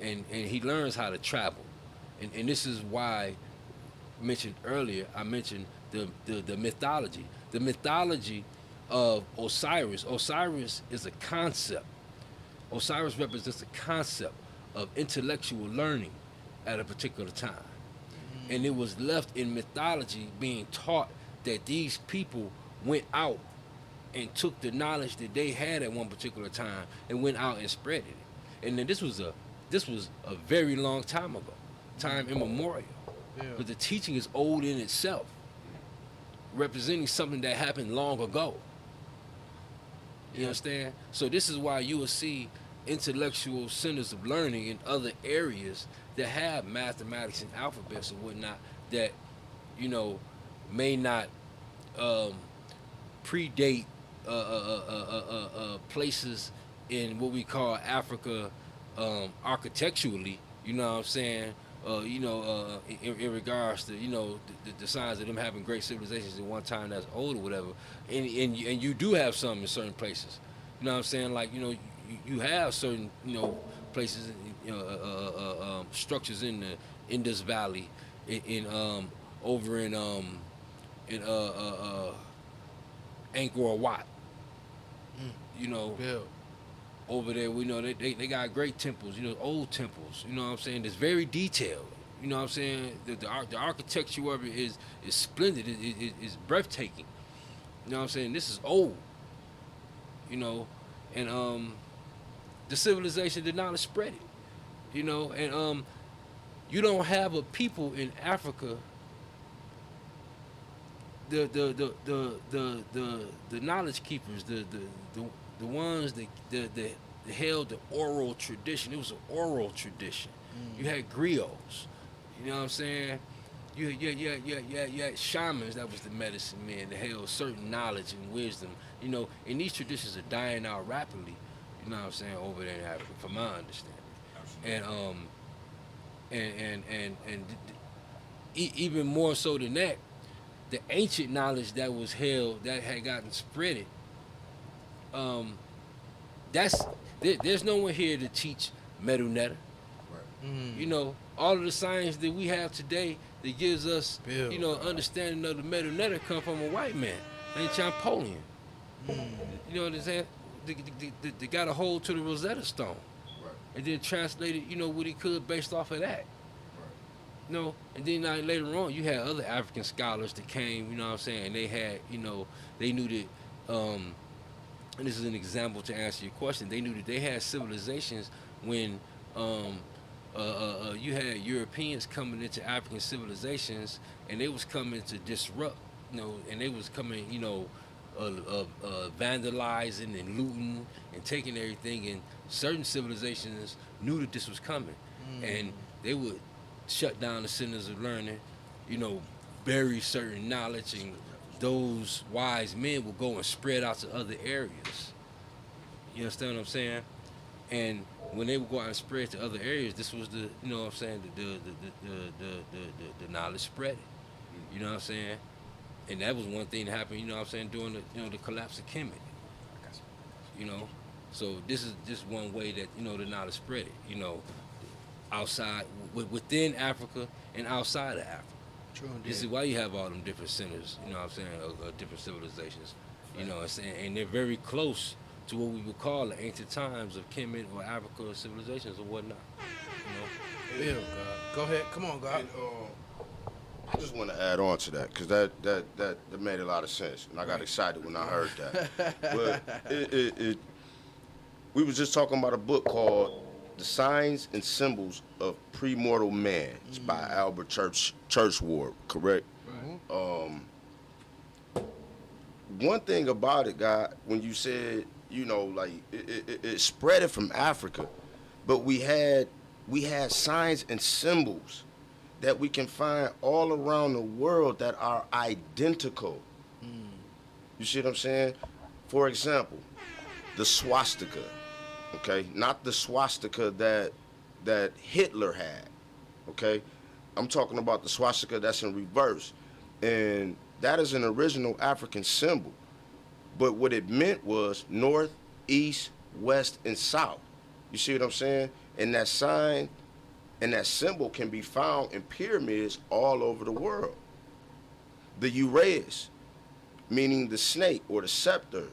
Speaker 3: And he learns how to travel. And this is why I mentioned the mythology. The mythology of Osiris. Osiris is a concept. Osiris represents a concept of intellectual learning at a particular time. And it was left in mythology being taught that these people went out and took the knowledge that they had at one particular time and went out and spread it. And then this was a very long time ago, time immemorial.
Speaker 2: Yeah.
Speaker 3: But the teaching is old in itself, representing something that happened long ago. You understand? So this is why you will see intellectual centers of learning in other areas that have mathematics and alphabets and whatnot that, may not predate places in what we call Africa architecturally. You know what I'm saying? In regards to the signs of them having great civilizations at one time that's old or whatever, and you do have some in certain places. You know what I'm saying? Like you have certain places, structures in the Indus Valley, over in Angkor Wat. Over there, we know they got great temples, old temples. You know what I'm saying? It's very detailed. You know what I'm saying? The architecture of it is splendid. It's breathtaking. You know what I'm saying? This is old. And the civilization did not spread it. And you don't have a people in Africa the knowledge keepers, the ones that held the oral tradition. It was an oral tradition. You had griots. You know what I'm saying? You had shamans that was the medicine men that held certain knowledge and wisdom. You know, and these traditions are dying out rapidly. You know what I'm saying, over there in Africa, from my understanding. And even more so than that, the ancient knowledge that was held that had gotten spreaded. There's no one here to teach metal netter. You know, all of the science that we have today that gives us, you know, understanding of the metal netter come from a white man, named Champollion. You know what I'm saying? They got a hold to the Rosetta Stone, and then translated, you know, what he could based off of that. You know, and then later on, you had other African scholars that came, you know what I'm saying, and they had, you know, they knew that, and this is an example to answer your question, they knew that they had civilizations when you had Europeans coming into African civilizations, and they was coming to disrupt, you know, and they was coming, you know, vandalizing and looting and taking everything, and certain civilizations knew that this was coming, and they would shut down the centers of learning, you know, bury certain knowledge, and those wise men would go and spread out to other areas. You understand what I'm saying? And when they would go out and spread to other areas, this was the, you know what I'm saying, the knowledge spread. You know what I'm saying? And that was one thing that happened, you know what I'm saying, during the, you know, the collapse of Kemet. You know? So this is just one way that, you know, the knowledge spread it, you know, outside, within Africa and outside of Africa.
Speaker 2: True.
Speaker 3: This is why you have all them different centers, you know what I'm saying, of different civilizations. You know what I'm saying? And they're very close to what we would call the ancient times of Kemet or Africa or civilizations or whatnot. You know?
Speaker 2: Yeah, God. Go ahead. Come on, God.
Speaker 4: And, I just want to add on to that because that made a lot of sense, and I got excited when I heard that. But we was just talking about a book called "The Signs and Symbols of Premortal Man." It's by Albert Churchward, correct? One thing about it, God, when you said, you know, like it spread it from Africa, but we had signs and symbols that we can find all around the world that are identical. You see what I'm saying? For example, the swastika, okay? Not the swastika that Hitler had, okay? I'm talking about the swastika that's in reverse. And that is an original African symbol. But what it meant was north, east, west, and south. You see what I'm saying? And that sign and that symbol can be found in pyramids all over the world. The uraeus, meaning the snake or the scepter,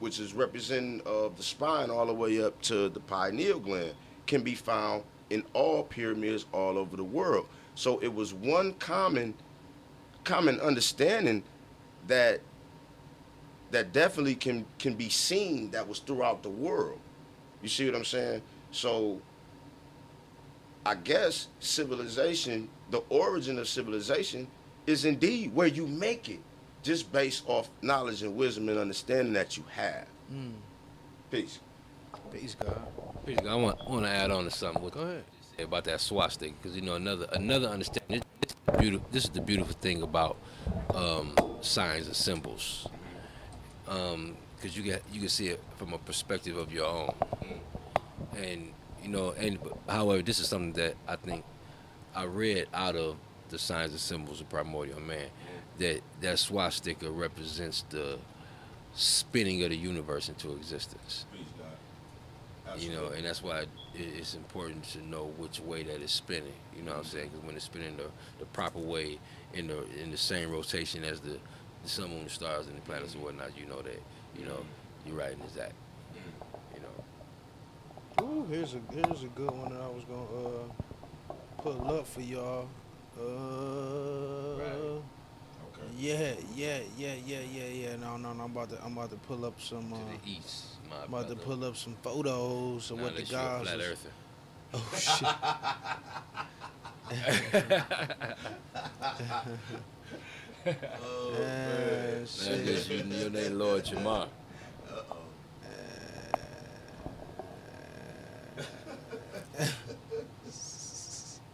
Speaker 4: which is representing of the spine all the way up to the pineal gland, can be found in all pyramids all over the world. So it was one common understanding that definitely can be seen, that was throughout the world. You see what I'm saying? So I guess civilization, the origin of civilization, is indeed where you make it, just based off knowledge and wisdom and understanding that you have. Peace.
Speaker 2: Peace, God.
Speaker 3: I want to add on to something.
Speaker 2: Go ahead.
Speaker 3: About that swastika, because, you know, another understanding. This is the beautiful thing about signs and symbols, because you can see it from a perspective of your own, and you know, and however, this is something that I think I read out of the signs and symbols of primordial man, that swastika represents the spinning of the universe into existence. You know, and that's why it's important to know which way that it's spinning. You know what I'm saying? Because when it's spinning the proper way, in the same rotation as the sun, moon, the stars, and the planets and whatnot, you know that, you know, you're right in that. You know.
Speaker 2: Ooh, here's a good one that I was gonna pull up for y'all.
Speaker 4: Right. Okay.
Speaker 2: Yeah. No. I'm about to pull up some.
Speaker 3: To the east, my
Speaker 2: I'm about to
Speaker 3: brother.
Speaker 2: pull up some photos of what the
Speaker 3: Unless you're a
Speaker 2: guys.
Speaker 3: flat
Speaker 2: Was,
Speaker 3: earther.
Speaker 2: oh shit.
Speaker 4: Oh, man.
Speaker 3: That's just your name, Lord Jamar.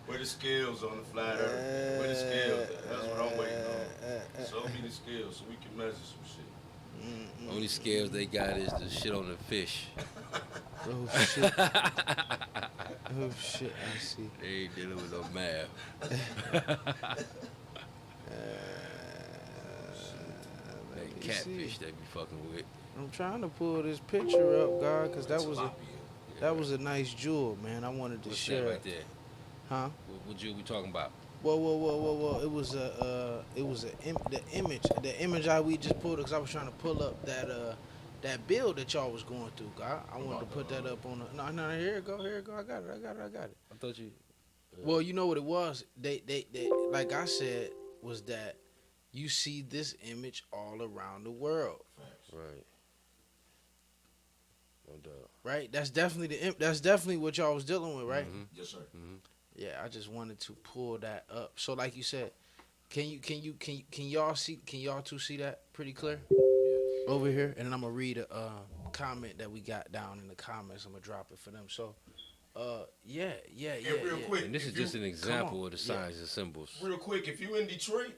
Speaker 4: Where the scales on the flat earth? Where the scales at? That's what I'm waiting on. Show me the scales so we can measure some shit.
Speaker 3: Only scales they got is the shit on the fish.
Speaker 2: Oh shit. Oh shit, I see.
Speaker 3: They ain't dealing with no math. That catfish they be fucking with.
Speaker 2: I'm trying to pull this picture up, God, because that was a nice jewel, man. I wanted to
Speaker 3: What's
Speaker 2: share
Speaker 3: that right
Speaker 2: it.
Speaker 3: there?
Speaker 2: Huh?
Speaker 3: What jewel we talking about?
Speaker 2: Whoa. It was the image we just pulled because I was trying to pull up that bill that y'all was going through, God. I wanted to put that up on the. No, here it go. I got it.
Speaker 3: I thought you.
Speaker 2: Well, you know what it was? They like I said, was that you see this image all around the world.
Speaker 3: Right. No doubt.
Speaker 2: Right? That's definitely what y'all was dealing with, right?
Speaker 3: Mm-hmm.
Speaker 4: Yes, sir.
Speaker 3: Mm-hmm.
Speaker 2: Yeah, I just wanted to pull that up. So like you said, can y'all two see that pretty clear?
Speaker 3: Yeah.
Speaker 2: Over here? And then I'm gonna read a comment that we got down in the comments. I'm gonna drop it for them. So yeah.
Speaker 4: Real quick,
Speaker 3: And this is just an example of the signs and symbols.
Speaker 4: Real quick, if you in Detroit,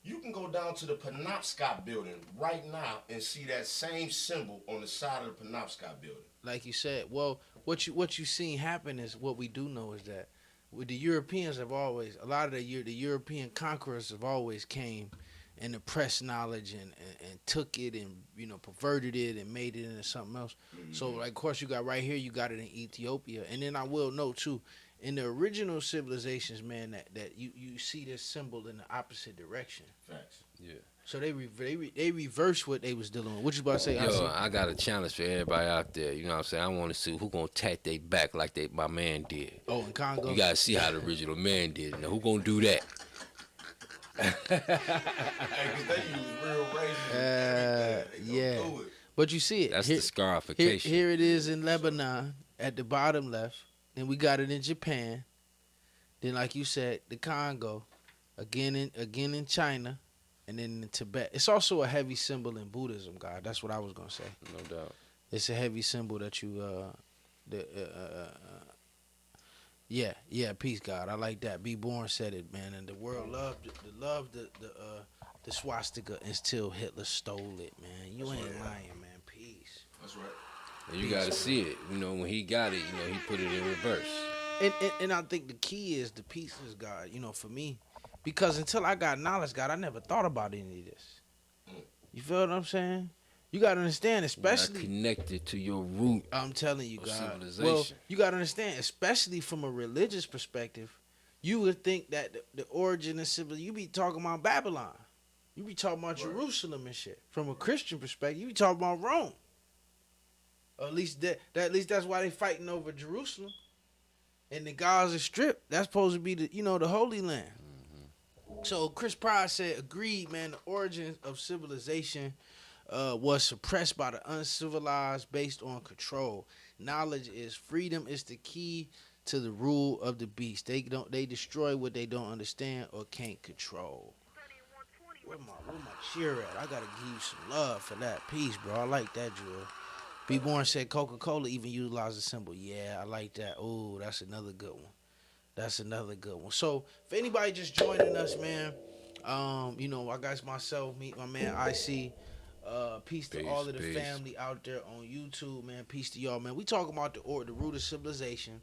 Speaker 4: you can go down to the Penobscot building right now and see that same symbol on the side of the Penobscot building.
Speaker 2: Like you said, well, what you seen happen is what we do know is that with the Europeans have always, a lot of the European conquerors have always came and oppressed knowledge and took it and, you know, perverted it and made it into something else. Mm-hmm. So, like, of course, you got right here, you got it in Ethiopia. And then I will note, too, in the original civilizations, man, that you see this symbol in the opposite direction.
Speaker 4: Facts.
Speaker 3: Yeah.
Speaker 2: So they reversed what they was dealing with. What you about to say?
Speaker 3: Yo, I got a challenge for everybody out there. You know what I'm saying? I want to see who gonna tat they back like my man did.
Speaker 2: Oh, in Congo?
Speaker 3: You gotta see how the original man did. Now, who gonna do that?
Speaker 4: Hey, 'cause they use real raisins.
Speaker 2: Yeah. But you see it.
Speaker 3: That's the scarification.
Speaker 2: Here it is in Lebanon at the bottom left. Then we got it in Japan. Then, like you said, the Congo. Again in China. And then in Tibet. It's also a heavy symbol in Buddhism, God. That's what I was going to say.
Speaker 3: No doubt.
Speaker 2: It's a heavy symbol that you, yeah, peace, God. I like that. Be Born said it, man. And the world loved the swastika until Hitler stole it, man. You
Speaker 4: That's
Speaker 2: ain't
Speaker 4: right.
Speaker 2: lying, man. Peace.
Speaker 4: That's right.
Speaker 3: And you gotta see it. You know, when he got it, you know, he put it in reverse.
Speaker 2: And I think the key is the pieces, God, you know, for me. Because until I got knowledge, God, I never thought about any of this. You feel what I'm saying? You got to understand, especially...
Speaker 3: You're not connected to your root.
Speaker 2: I'm telling you,
Speaker 3: of
Speaker 2: God.
Speaker 3: civilization.
Speaker 2: Well, you got to understand, especially from a religious perspective, you would think that the origin of civilization, you be talking about Babylon. You be talking about Jerusalem and shit. From a Christian perspective, you be talking about Rome. Or at least that's why they fighting over Jerusalem. And the Gaza Strip, that's supposed to be the Holy Land. So Chris Pryor said, agreed, man, the origins of civilization was suppressed by the uncivilized based on control. Knowledge is freedom is the key to the rule of the beast. They destroy what they don't understand or can't control. Where my cheer at? I gotta give you some love for that. Peace, bro. I like that, Drew. B. Born said Coca-Cola even utilized a symbol. Yeah, I like that. Oh, that's another good one. So, if anybody just joining us, man, I got myself, meet my man IC. Peace to all of the family out there on YouTube, man. Peace to y'all, man. We talking about the root of civilization.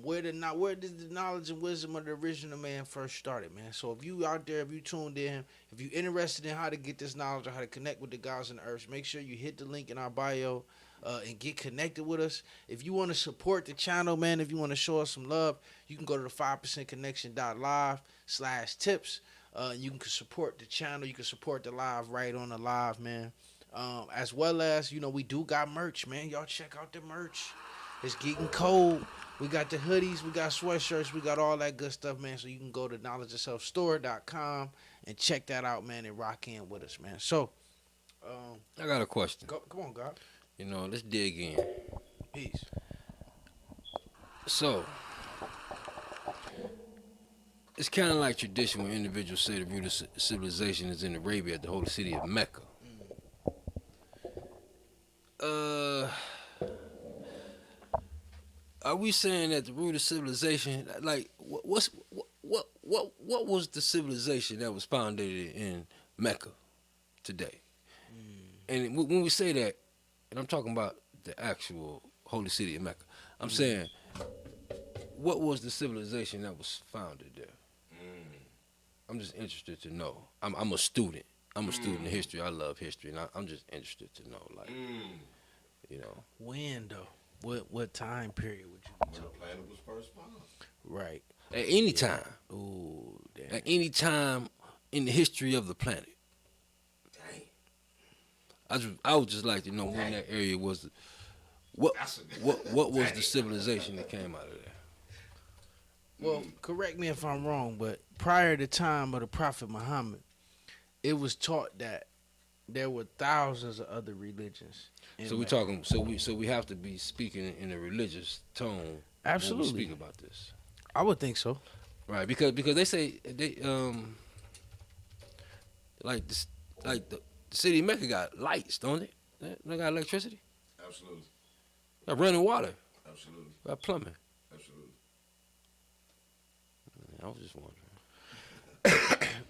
Speaker 2: Where did the knowledge and wisdom of the original man first started, man? So if you out there, if you tuned in, if you interested in how to get this knowledge or how to connect with the gods and the earth, make sure you hit the link in our bio and get connected with us. If you want to support the channel, man, if you want to show us some love, you can go to the 5percentconnection.live/tips. You can support the channel. You can support the live right on the live, man. As well as, we do got merch, man. Y'all check out the merch. It's getting cold. We got the hoodies, we got sweatshirts, we got all that good stuff, man. So you can go to knowledgeyourselfstore.com and check that out, man, and rock in with us, man. So,
Speaker 3: I got a question.
Speaker 2: Come on, God.
Speaker 3: Let's dig in.
Speaker 2: Peace.
Speaker 3: So, It's kind of like tradition when individuals say the root of civilization is in Arabia at the holy city of Mecca. Are we saying that the root of civilization, like what was the civilization that was founded in Mecca today? And when we say that, and I'm talking about the actual holy city of Mecca, I'm saying, what was the civilization that was founded there? I'm just interested to know. I'm a student. I'm a student of history. I love history, and I'm just interested to know, like, you know.
Speaker 2: When though? What time period would you be
Speaker 4: When the
Speaker 2: talking?
Speaker 4: planet was first found.
Speaker 2: Right.
Speaker 3: At any time.
Speaker 2: Ooh, damn.
Speaker 3: At any time in the history of the planet.
Speaker 4: Dang.
Speaker 3: I would just like to know when that area was. What was the civilization that came out of there?
Speaker 2: Well, correct me if I'm wrong, but prior to the time of the Prophet Muhammad, it was taught that there were thousands of other religions.
Speaker 3: So we talking. So we have to be speaking in a religious tone.
Speaker 2: Absolutely.
Speaker 3: When we speak about this,
Speaker 2: I would think so.
Speaker 3: right? Because they say like the city of Mecca got lights, don't it? They got electricity.
Speaker 4: Absolutely.
Speaker 3: Got running water.
Speaker 4: Absolutely.
Speaker 3: Got plumbing.
Speaker 4: Absolutely.
Speaker 3: I was just wondering.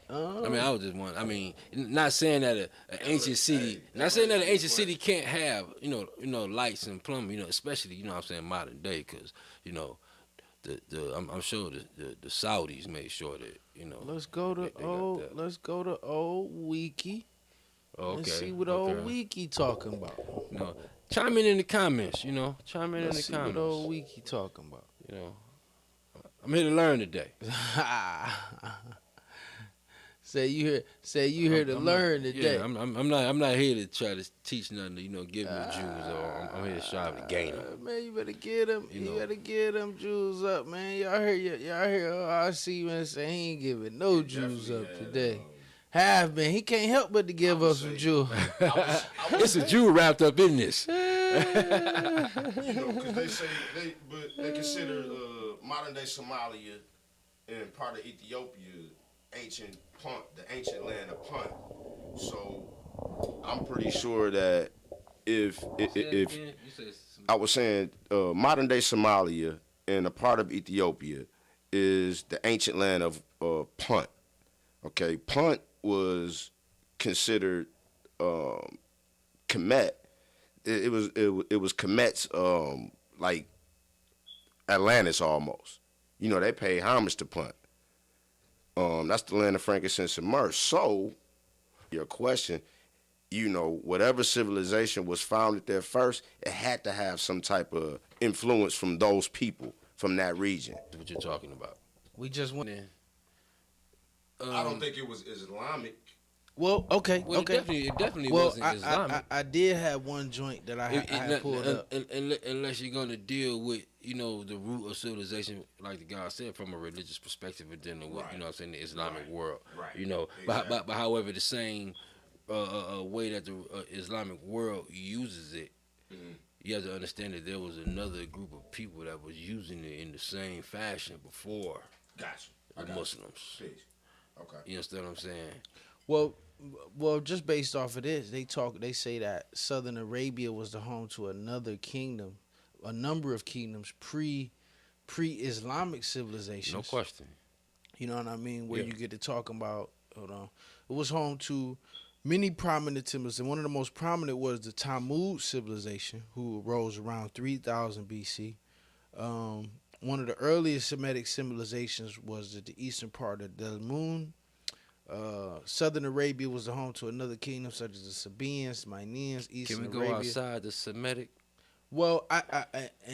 Speaker 3: I was just wondering. I mean, not saying that an ancient city, not saying that an ancient city can't have, you know, lights and plumbing, you know, especially, you know what I'm saying, modern day, because, you know, I'm sure the Saudis made sure that, you know.
Speaker 2: Let's go to old wiki.
Speaker 3: Okay.
Speaker 2: Let's see what old wiki talking about.
Speaker 3: You know, chime in the comments, you know. Chime in
Speaker 2: Let's
Speaker 3: the
Speaker 2: see
Speaker 3: comments.
Speaker 2: what old wiki talking about.
Speaker 3: You know, I'm here to learn today.
Speaker 2: Say you here to learn today.
Speaker 3: Yeah, I'm not here to try to teach nothing. To, you know, give them Jews. Or I'm here to strive to gain them.
Speaker 2: Man, you better get them. You
Speaker 3: know.
Speaker 2: better get them Jews up, man. Y'all hear? I see man say he ain't giving no Jews up today. Have been. He can't help but to give us some Jews.
Speaker 3: It's a Jew wrapped up in this.
Speaker 4: You know, because they say they consider modern day Somalia and part of Ethiopia ancient Punt, the ancient land of Punt. So I'm pretty sure that if I was saying modern day Somalia and a part of Ethiopia is the ancient land of Punt. Okay, Punt was considered Kemet. It was Kemet's like Atlantis almost. You know, they pay homage to Punt. That's the land of frankincense and myrrh. So, your question, you know, whatever civilization was founded there first, it had to have some type of influence from those people from that region.
Speaker 3: That's what you're talking about.
Speaker 2: We just went in.
Speaker 4: I don't think it was Islamic.
Speaker 2: Well, okay,
Speaker 3: Well,
Speaker 2: okay.
Speaker 3: It definitely
Speaker 2: Well,
Speaker 3: wasn't Islamic.
Speaker 2: I did have one joint that I had pulled up.
Speaker 3: Unless you're gonna deal with, you know, the root of civilization, like the guy said, from a religious perspective, and then with, you know, what I'm saying, the Islamic world,
Speaker 4: Right.
Speaker 3: you know.
Speaker 4: Exactly.
Speaker 3: But however, the same way that the Islamic world uses it, you have to understand that there was another group of people that was using it in the same fashion before
Speaker 4: Gotcha.
Speaker 3: the Muslims.
Speaker 4: Peace. Okay.
Speaker 3: You understand what I'm saying?
Speaker 2: Well, just based off of this, they say that Southern Arabia was the home to another kingdom, a number of kingdoms pre-Islamic civilizations.
Speaker 3: No question.
Speaker 2: You know what I mean? Where
Speaker 3: Yeah.
Speaker 2: you get to talking about, hold on, it was home to many prominent temples, and one of the most prominent was the Tammuz civilization, who arose around 3000 BC. One of the earliest Semitic civilizations was the eastern part of Delmun. Southern Arabia was the home to another kingdom such as the Sabaeans, Mynaeans, Eastern
Speaker 3: Can we
Speaker 2: Arabia.
Speaker 3: go outside the Semitic?
Speaker 2: Well,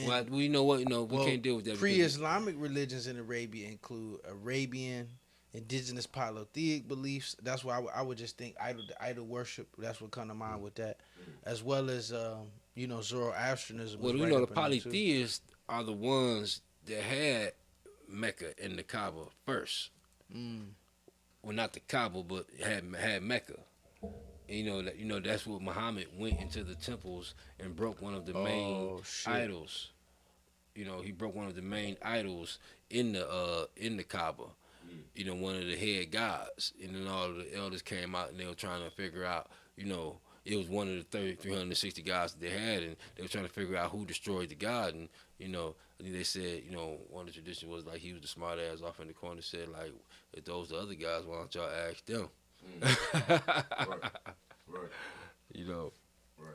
Speaker 3: Well, we know what, you know, we can't deal with that. because-
Speaker 2: Pre-Islamic religions in Arabia include Arabian, indigenous polytheic beliefs. That's why I would just think idol worship. That's what come to mind with that, as well as you know, Zoroastrianism.
Speaker 3: Well,
Speaker 2: was
Speaker 3: we
Speaker 2: right
Speaker 3: know the
Speaker 2: up in there, too.
Speaker 3: polytheists are the ones that had Mecca and the Kaaba first. Well, not the Kaaba, but had Mecca. And you know that's what Muhammad went into the temples and broke one of the main idols. You know, he broke one of the main idols in the Kaaba. one of the head gods, and then all of the elders came out and they were trying to figure out, it was one of the 360 gods that they had, and they were trying to figure out who destroyed the god, and they said, one of the traditions was like he was the smart ass off in the corner, said like, if those the other guys, why don't y'all ask them?
Speaker 4: Right. Right.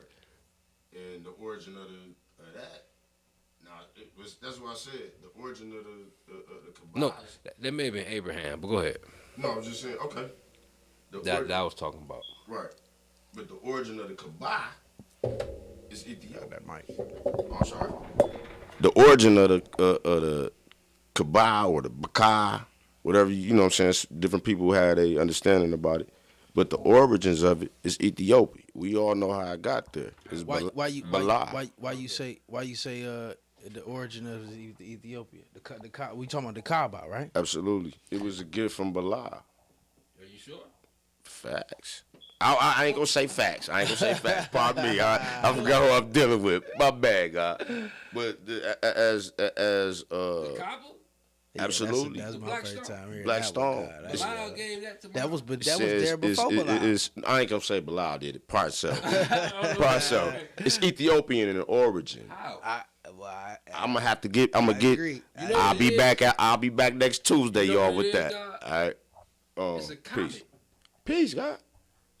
Speaker 4: And the origin of that. Now, that's what I said. The origin of the Kabbalah.
Speaker 3: No, that may have been Abraham, but go ahead.
Speaker 4: No, I was just saying, okay.
Speaker 3: That I was talking about.
Speaker 4: Right. But the origin of the Kabbalah is Ethiopia.
Speaker 2: That mic.
Speaker 4: Oh, I'm sorry. The origin of the Kabbalah or the Baka, whatever, you know what I'm saying, different people had a understanding about it. But the origins of it is Ethiopia. We all know how it got there. It's
Speaker 2: Why you say the origin of Ethiopia? We talking about the Kaaba, right?
Speaker 4: Absolutely. It was a gift from Bala.
Speaker 3: Are you sure?
Speaker 4: Facts. I ain't gonna say facts. Pardon me. I forgot who I'm dealing with. My bad, God. But as
Speaker 3: The Kaaba?
Speaker 4: absolutely.
Speaker 2: That's my
Speaker 3: Black
Speaker 2: first
Speaker 3: Stone.
Speaker 2: time hearing
Speaker 4: Black
Speaker 2: that
Speaker 4: Stone.
Speaker 2: one, God.
Speaker 3: Bilal gave that to
Speaker 2: That was
Speaker 4: It
Speaker 2: there before Bilal.
Speaker 4: I ain't gonna say Bilal did it. Part self. It's Ethiopian in origin.
Speaker 3: How?
Speaker 4: I'm gonna have to get. I'm gonna get.
Speaker 2: agree.
Speaker 4: I'll be back. I'll be back next Tuesday,
Speaker 3: You know
Speaker 4: y'all,
Speaker 3: what
Speaker 4: with
Speaker 3: it is,
Speaker 4: that.
Speaker 3: dog?
Speaker 4: All right.
Speaker 3: It's a
Speaker 4: Peace.
Speaker 3: comet.
Speaker 4: Peace, God.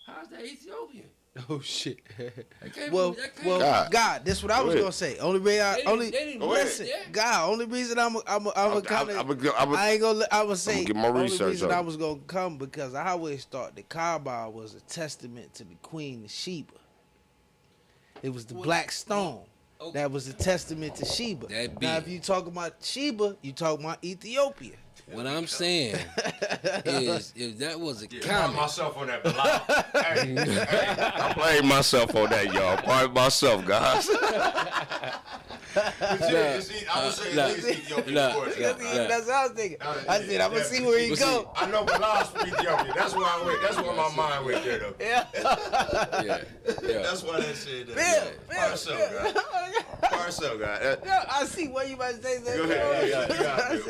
Speaker 3: How's that Ethiopian?
Speaker 2: Oh shit.
Speaker 3: That came
Speaker 2: Well,
Speaker 3: from- that came
Speaker 4: God.
Speaker 2: God, that's what I
Speaker 4: Go
Speaker 2: was
Speaker 4: ahead.
Speaker 2: gonna say. Only way
Speaker 3: They didn't- they didn't do
Speaker 2: listen,
Speaker 3: that.
Speaker 2: God. Only reason I'm kind of. I ain't gonna. I would say.
Speaker 4: get my
Speaker 2: only
Speaker 4: research
Speaker 2: reason
Speaker 4: up.
Speaker 2: I was gonna come because I always thought the Kaaba was a testament to the Queen of Sheba. It was the black stone.
Speaker 3: Okay.
Speaker 2: That was a testament to Sheba.
Speaker 3: That
Speaker 2: Now,
Speaker 3: be.
Speaker 2: if you talk about Sheba, you talk about Ethiopia.
Speaker 3: What I'm saying is, if that was a comet,
Speaker 4: myself on that. I played myself on that, y'all. Pardon myself, guys. I would say
Speaker 3: at least
Speaker 4: Ethiopian
Speaker 2: That's what I was thinking. I said, I'm gonna see where he
Speaker 3: Well,
Speaker 2: go.
Speaker 4: I know Bilal's from Ethiopia. That's where I went. That's where my mind went there, though.
Speaker 2: Yeah.
Speaker 3: yeah.
Speaker 4: That's why they said that.
Speaker 2: Bill.
Speaker 4: Parcel, guy.
Speaker 2: Yeah, I see what you about to say.
Speaker 4: Go ahead. Yeah, you got it.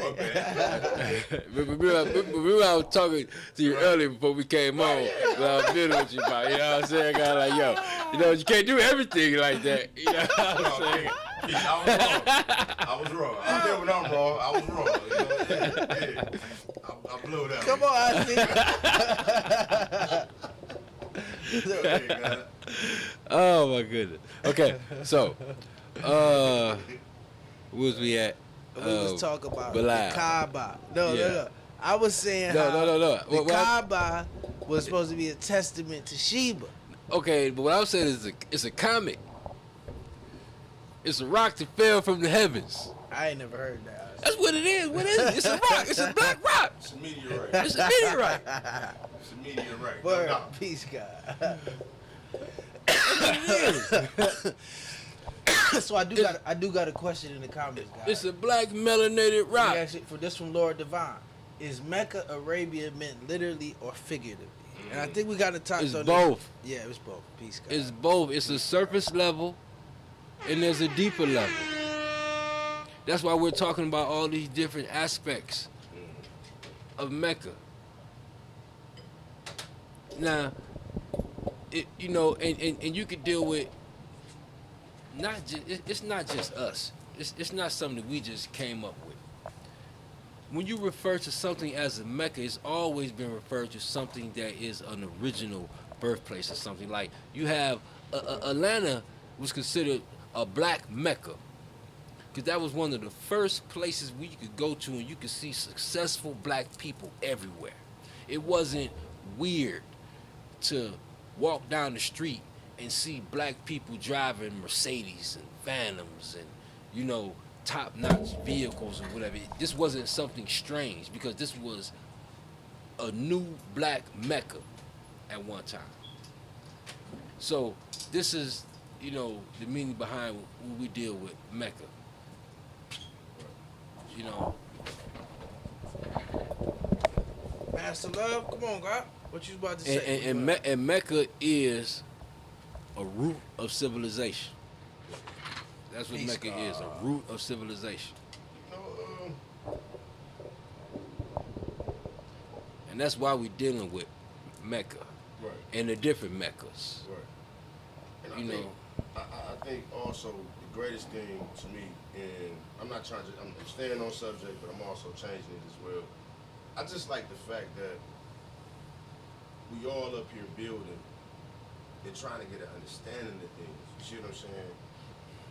Speaker 3: Remember I was talking to you earlier before we came on. I was dealing with you about, you know what I'm saying? I got like, yo, you can't do everything like that. You know what I'm saying?
Speaker 4: I was wrong. I did when I'm wrong. I was wrong. I blew it out.
Speaker 2: Come on, I see.
Speaker 3: Oh my goodness. Okay, so where was we at?
Speaker 2: We was talking about
Speaker 3: Bilal.
Speaker 2: the Kaaba. No. I was saying
Speaker 3: No.
Speaker 2: the Kaaba was supposed to be a testament to Sheba.
Speaker 3: Okay, but what I'm saying is it's a comet. It's a rock that fell from the heavens.
Speaker 2: I ain't never heard that.
Speaker 3: That's what it is. What is it? It's a rock. It's a black rock.
Speaker 4: It's a meteorite.
Speaker 3: It's a meteorite.
Speaker 4: It's a meteorite.
Speaker 2: Word,
Speaker 4: No.
Speaker 2: peace, God. So I do got a question in the comments, guys.
Speaker 3: It's a black melanated rock.
Speaker 2: Actually, for this from Lord Divine, is Mecca Arabia meant literally or figuratively? And I think we got to touch
Speaker 3: It's
Speaker 2: on
Speaker 3: both.
Speaker 2: This. Yeah, it's both. Peace, God.
Speaker 3: It's both. It's a surface level, and there's a deeper level. That's why we're talking about all these different aspects of Mecca. Now, and you could deal with it's not just us. It's not something that we just came up with. When you refer to something as a Mecca, it's always been referred to something that is an original birthplace or something. Like you have Atlanta was considered a black Mecca because that was one of the first places where you could go to and you could see successful black people everywhere. It wasn't weird to walk down the street and see black people driving Mercedes and Phantoms and, top-notch vehicles or whatever. This wasn't something strange because this was a new black Mecca at one time. So this is, the meaning behind what we deal with Mecca.
Speaker 2: Master Love, come on, God. What you about to say?
Speaker 3: And Mecca is a root of civilization. That's what
Speaker 2: Peace,
Speaker 3: Mecca
Speaker 2: God.
Speaker 3: is, a root of civilization. that's why we're dealing with Mecca
Speaker 4: Right.
Speaker 3: and the different Meccas.
Speaker 4: Right. And
Speaker 3: You know.
Speaker 4: I think also the greatest thing to me, and I'm not trying to, I'm staying on subject, but I'm also changing it as well. I just like the fact that we all up here building and trying to get an understanding of things. You see what I'm saying?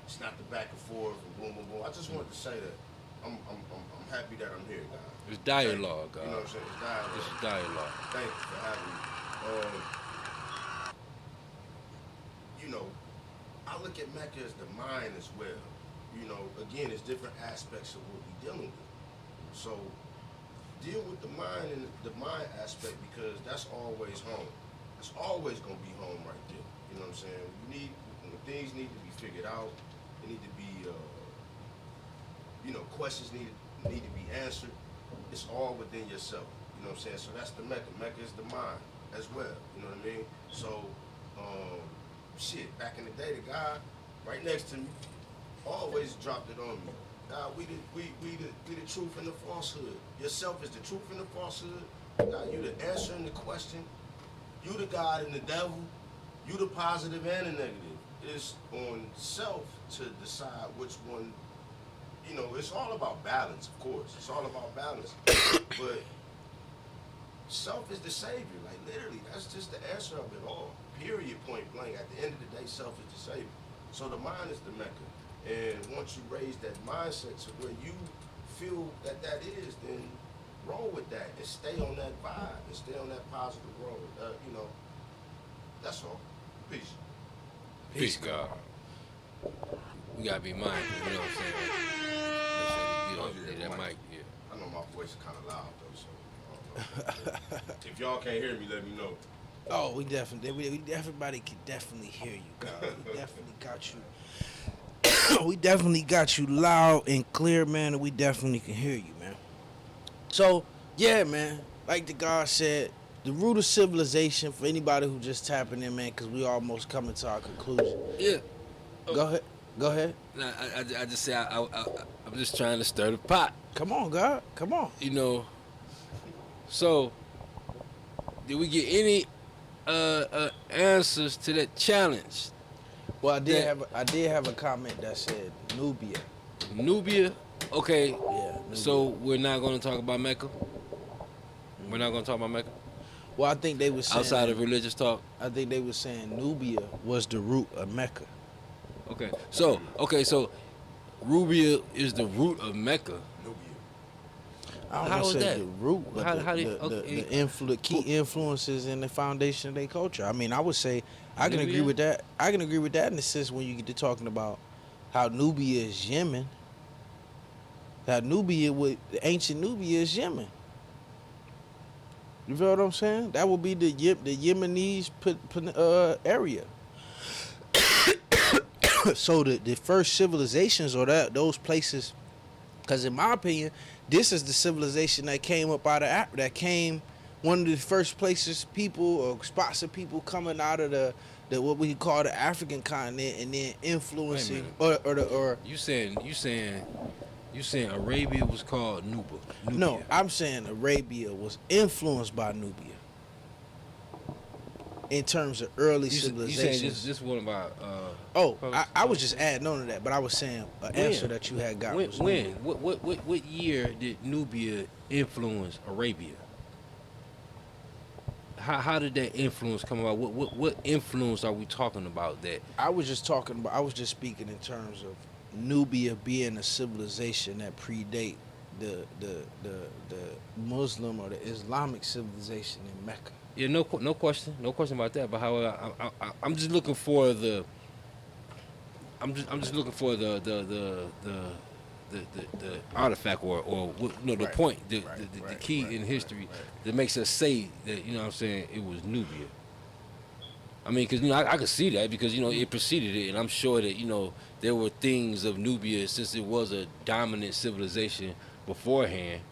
Speaker 4: It's not the back and forth and boom, boom, boom. I just wanted to say that I'm happy that I'm here, guys.
Speaker 3: It's dialogue,
Speaker 4: You know what I'm saying? It's dialogue.
Speaker 3: This is dialogue.
Speaker 4: Thank you for having me. You know, I look at Mecca as the mind as well. You know, again, it's different aspects of what we're dealing with. So deal with the mind and the mind aspect, because that's always home. It's always gonna be home right there. You know what I'm saying? When things need to be figured out, they need to be, you know, questions need to be answered. It's all within yourself. You know what I'm saying? So that's the Mecca. Mecca is the mind as well. You know what I mean? So, shit, back in the day, the guy right next to me always dropped it on me. God, we the truth and the falsehood. Yourself is the truth and the falsehood. God, you the answer and the question. You the God and the devil. You the positive and the negative. It's on self to decide which one. You know, it's all about balance, of course. It's all about balance. But self is the savior. Like, literally, that's just the answer of it all. Period, point blank. At the end of the day, self is the savior. So the mind is the Mecca. And once you raise that mindset to where you feel that that is, then roll with that and stay on that vibe and stay on that positive road. You know, that's all. Peace.
Speaker 3: Peace, God. We gotta be mindful, you know what I'm saying? Make sure you get that mic, yeah.
Speaker 4: I know my voice is kind of loud though, so I don't know. If y'all can't hear me, let me know.
Speaker 2: Oh, everybody can definitely hear you, God. We definitely got you. We definitely got you loud and clear, man, and we definitely can hear you, man. So, yeah, man, like the God said, the root of civilization, for anybody who just tapping in, man, because we almost coming to our conclusion.
Speaker 3: Yeah.
Speaker 2: Go ahead.
Speaker 3: Nah, I just say I'm just trying to stir the pot.
Speaker 2: Come on, God. Come on.
Speaker 3: You know. So, did we get any answers to that challenge?
Speaker 2: Well, I did have a comment that said Nubia.
Speaker 3: Nubia? Okay.
Speaker 2: Yeah. Nubia.
Speaker 3: So we're not going to talk about Mecca? We're not going to talk about Mecca?
Speaker 2: Well, I think they were saying,
Speaker 3: outside of religious talk?
Speaker 2: I think they were saying Nubia was the root of Mecca.
Speaker 3: Okay. So Nubia is the root of Mecca.
Speaker 2: I don't
Speaker 3: How
Speaker 2: know
Speaker 3: is
Speaker 2: say
Speaker 3: that?
Speaker 2: the root, but the key influences in the foundation of their culture. I mean, I would say I can agree with that. I can agree with that in the sense when you get to talking about how Nubia is Yemen. That ancient Nubia is Yemen. You feel what I'm saying? That would be the Yemenese area. So the first civilizations or those places, because in my opinion, this is the civilization that came up out of Africa. That came one of the first places people or spots of people coming out of the what we call the African continent and then influencing or
Speaker 3: you saying Arabia was called Nubia.
Speaker 2: No, I'm saying Arabia was influenced by Nubia in terms of early civilizations.
Speaker 3: You saying this one about
Speaker 2: I was just adding on to that, but I was saying an answer that you had got was
Speaker 3: when?
Speaker 2: Nubia.
Speaker 3: What year did Nubia influence Arabia? How did that influence come about? What influence are we talking about that?
Speaker 2: I was just speaking in terms of Nubia being a civilization that predate the Muslim or the Islamic civilization in Mecca.
Speaker 3: Yeah, no question about that. But however, I'm just looking for the artifact or the point, the key in history that makes us say that, you know what I'm saying, it was Nubia. I mean, because, you know, I could see that because, you know, it preceded it, and I'm sure that, you know, there were things of Nubia since it was a dominant civilization beforehand,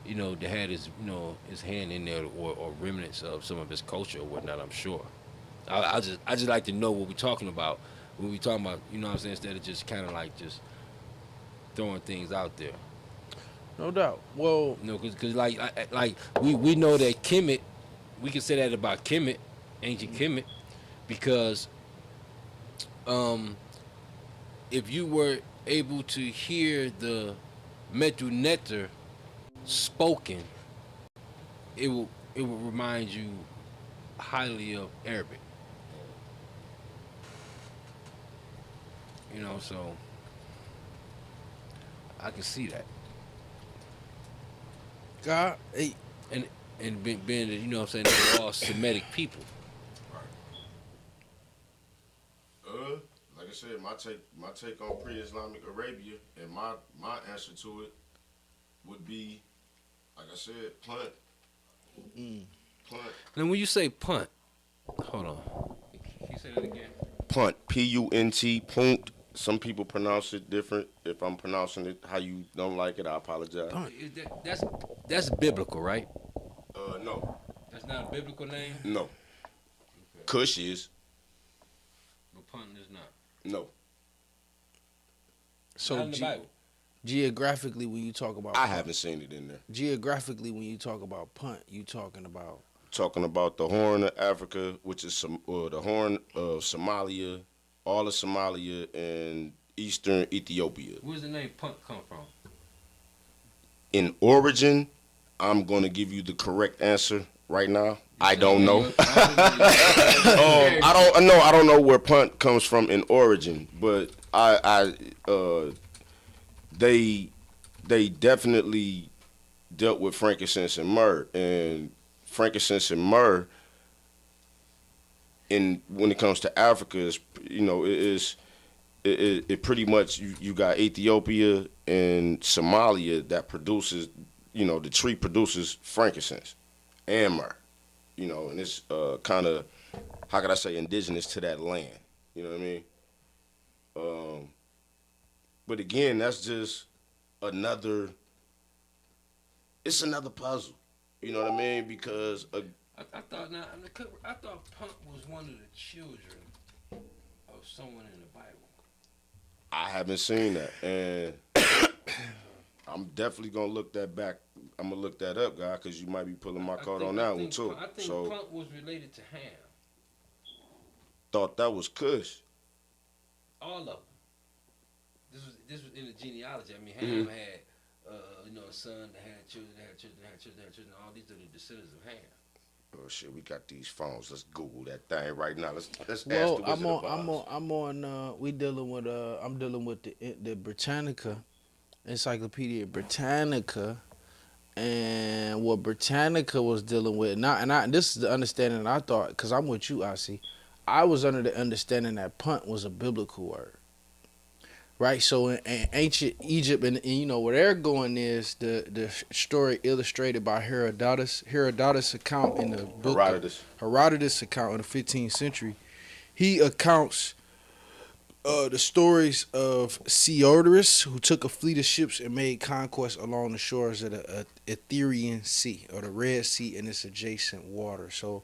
Speaker 3: you know, that had his, you know, his hand in there or remnants of some of his culture or whatnot, I'm sure. I just like to know what we're talking about when we talking about, you know what I'm saying, instead of just kind of like just throwing things out there.
Speaker 2: No doubt. Well,
Speaker 3: You know, because like we know that Kemet, we can say that about Kemet, ancient Kemet, because if you were able to hear the Medu Neter spoken, it will remind you highly of Arabic. You know, so I can see that.
Speaker 2: God, hey,
Speaker 3: And being that, you know what I'm saying, they're all Semitic people.
Speaker 4: Like I said, my take on pre-Islamic Arabia, and my answer to it would be, like I said, punt. Punt.
Speaker 3: And when you say punt, hold on. Can you say that again?
Speaker 4: Punt. P-U-N-T. Punt. Some people pronounce it different. If I'm pronouncing it how you don't like it, I apologize.
Speaker 3: That's biblical, right?
Speaker 4: No.
Speaker 3: That's not a biblical name?
Speaker 4: No.
Speaker 3: Okay.
Speaker 4: Kush is.
Speaker 3: But punt is not.
Speaker 4: No.
Speaker 2: so
Speaker 3: Not in the Bible.
Speaker 2: geographically, when you talk about
Speaker 4: I
Speaker 2: punt,
Speaker 4: haven't seen it in there.
Speaker 2: geographically, when you talk about punt, you talking about
Speaker 4: Talking about the Horn of Africa, which is the Horn of Somalia, all of Somalia, and eastern Ethiopia.
Speaker 3: Where's the name punt come from?
Speaker 4: In origin, I'm going to give you the correct answer right now. I don't know. I don't know where punt comes from in origin, but they definitely dealt with frankincense and myrrh, and frankincense and myrrh, when it comes to Africa, is, you know, it pretty much, you got Ethiopia and Somalia that produces, you know, the tree produces frankincense and myrrh, you know, and it's kind of, how could I say, indigenous to that land, you know what I mean? But again, that's just another puzzle, you know what I mean? Because
Speaker 3: I thought punt was one of the children of someone in the Bible.
Speaker 4: I haven't seen that, and I'm definitely gonna look that back. I'm gonna look that up, guy, because you might be pulling my coat on that one too.
Speaker 3: I think
Speaker 4: So
Speaker 3: punt was related to Ham.
Speaker 4: thought that was Kush.
Speaker 3: All of them. This was in the genealogy. I mean, Ham had a son that had children, that had children, that had children, that had children. All these are the descendants of Ham.
Speaker 4: Oh shit, we got these phones. Let's Google that thing right now. Let's ask the
Speaker 2: well,
Speaker 4: Wizard of Oz.
Speaker 2: I'm on. We dealing with I'm dealing with the Britannica, Encyclopedia Britannica, and what Britannica was dealing with. And this is the understanding that I thought, because I'm with you, I was under the understanding that punt was a biblical word. Right, so in ancient Egypt, and you know where they're going is the story illustrated by Herodotus' account in the book Herodotus account in the 15th century. He accounts the stories of Theodorus, who took a fleet of ships and made conquest along the shores of the Erythraean Sea, or the Red Sea and its adjacent water. So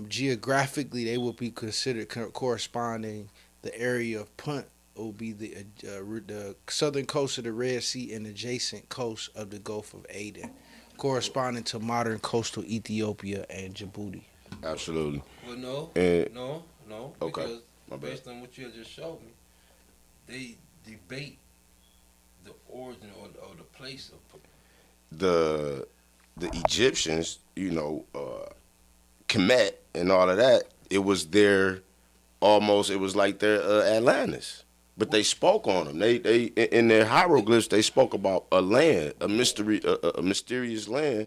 Speaker 2: geographically, they will be considered corresponding. The area of Punt will be the southern coast of the Red Sea and adjacent coast of the Gulf of Aden, corresponding to modern coastal Ethiopia and Djibouti.
Speaker 4: Absolutely.
Speaker 3: Well, no,
Speaker 4: Okay.
Speaker 3: because
Speaker 4: My bad.
Speaker 3: based on what you just showed me, they debate the origin or the place of punt.
Speaker 4: The Egyptians, you know, Kemet and all of that, it was like their Atlantis. But they spoke on them. They in their hieroglyphs, they spoke about a land, a mysterious land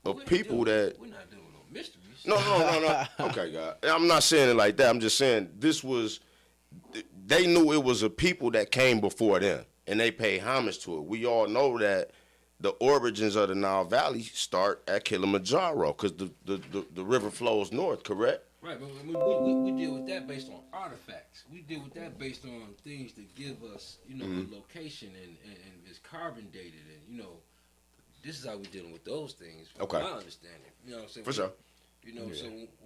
Speaker 4: of people that.
Speaker 3: We're not doing no mysteries.
Speaker 4: No. Okay, God. I'm not saying it like that. I'm just saying they knew it was a people that came before them, and they paid homage to it. We all know that the origins of the Nile Valley start at Kilimanjaro, because the river flows north, correct?
Speaker 3: Right, but we deal with that based on artifacts. We deal with that based on things that give us, you know, a location and it's carbon dated, and, you know, this is how we're dealing with those things. From
Speaker 4: Okay.
Speaker 3: my understanding, you know what I'm saying?
Speaker 4: For sure.
Speaker 3: You know,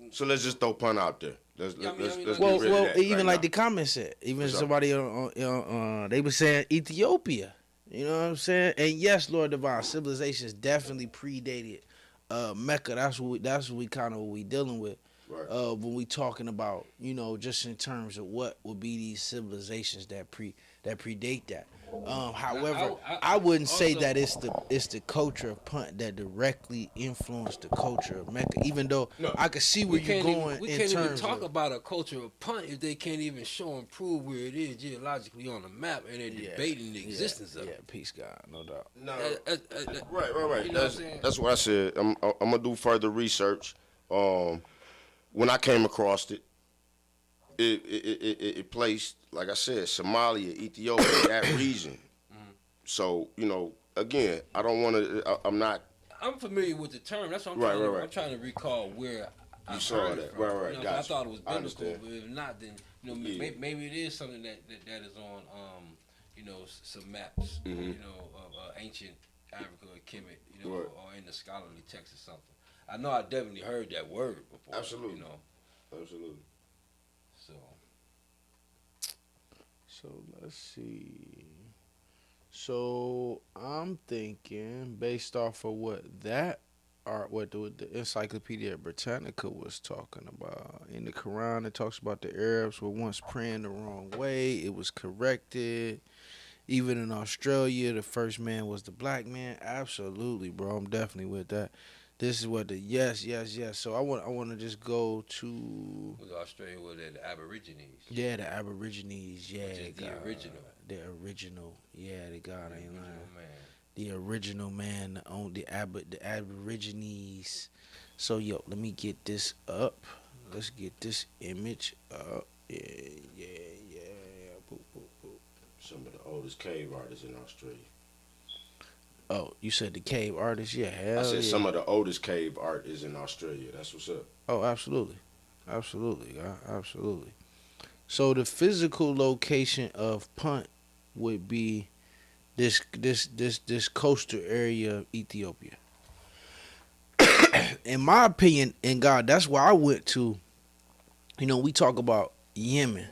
Speaker 4: So let's just throw punt out there. Let's
Speaker 3: Yeah, I mean,
Speaker 4: get rid
Speaker 2: Well,
Speaker 4: of that
Speaker 2: even
Speaker 4: right
Speaker 2: like
Speaker 4: now.
Speaker 2: the comments said, even
Speaker 4: For sure.
Speaker 2: somebody they were saying Ethiopia. You know what I'm saying? And yes, Lord Divine, civilizations definitely predated Mecca. That's what we kind of what we dealing with.
Speaker 4: Right.
Speaker 2: When we talking about, you know, just in terms of what would be these civilizations that predate that. However, I wouldn't say
Speaker 3: also-
Speaker 2: that it's the culture of punt that directly influenced the culture of Mecca. Even though
Speaker 4: No.
Speaker 2: I could see where you're going
Speaker 3: We
Speaker 2: in
Speaker 3: can't even
Speaker 2: terms
Speaker 3: talk
Speaker 2: of
Speaker 3: about a culture of punt if they can't even show and prove where it is geologically on the map, and they're debating the existence of
Speaker 2: yeah,
Speaker 3: it.
Speaker 2: peace, God, no doubt.
Speaker 4: No.
Speaker 3: Right.
Speaker 4: Right.
Speaker 3: You know what I'm saying?
Speaker 4: That's what I said. I'm gonna do further research. When I came across it, it placed, like I said, Somalia, Ethiopia, that region. So, you know, again, I don't want to. I'm not.
Speaker 3: I'm familiar with the term. That's what I'm
Speaker 4: Right,
Speaker 3: trying to.
Speaker 4: right.
Speaker 3: I'm trying to recall where I
Speaker 4: saw
Speaker 3: heard
Speaker 4: that.
Speaker 3: it from.
Speaker 4: Right.
Speaker 3: You know,
Speaker 4: Gotcha.
Speaker 3: I thought it was
Speaker 4: I
Speaker 3: biblical,
Speaker 4: understand.
Speaker 3: but if not, then you know
Speaker 4: Yeah.
Speaker 3: maybe it is something that is on you know some maps you know of ancient Africa or Kemet, you know,
Speaker 4: Right.
Speaker 3: or in the scholarly text or something. I know I definitely heard that word before.
Speaker 4: Absolutely.
Speaker 3: You know,
Speaker 4: Absolutely.
Speaker 3: so
Speaker 2: So let's see. So I'm thinking, based off of what that art, what the Encyclopedia Britannica was talking about in the Quran, it talks about the Arabs were once praying the wrong way. It was corrected. Even in Australia, the first man was the black man. Absolutely, bro. I'm definitely with that. This is what the yes. So I want to just go to
Speaker 3: was Australia was the Aborigines.
Speaker 2: yeah, the Aborigines. Yeah,
Speaker 3: Which is the
Speaker 2: God.
Speaker 3: original.
Speaker 2: The original. Yeah, the God ain't
Speaker 3: Original
Speaker 2: lying.
Speaker 3: man.
Speaker 2: The original man on the Aborigines. So yo, let me get this up. Let's get this image up. Yeah. Boop, boop, boop.
Speaker 4: Some of the oldest cave artists in Australia.
Speaker 2: Oh, you said the cave artist? Yeah, hell
Speaker 4: I said
Speaker 2: yeah.
Speaker 4: some of the oldest cave art is in Australia. That's what's up.
Speaker 2: Oh, absolutely. Absolutely. So the physical location of Punt would be this coastal area of Ethiopia. In my opinion, and God, that's why I went to, you know, we talk about Yemen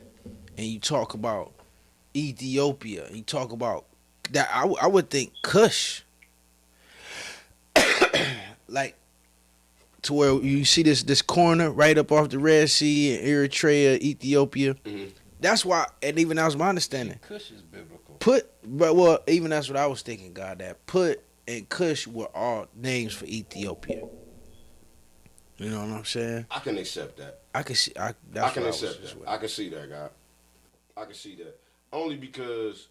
Speaker 2: and you talk about Ethiopia, you talk about that I would think Kush. Like to where you see this corner right up off the Red Sea in Eritrea, Ethiopia.
Speaker 4: Mhm.
Speaker 2: That's why, and even that was my understanding.
Speaker 3: Kush is biblical.
Speaker 2: Well, even that's what I was thinking, God, that Put and Kush were all names for Ethiopia. You know what I'm saying?
Speaker 4: I can accept that.
Speaker 2: I can see.
Speaker 4: I can accept that. I can see that, God. I can see that. Only because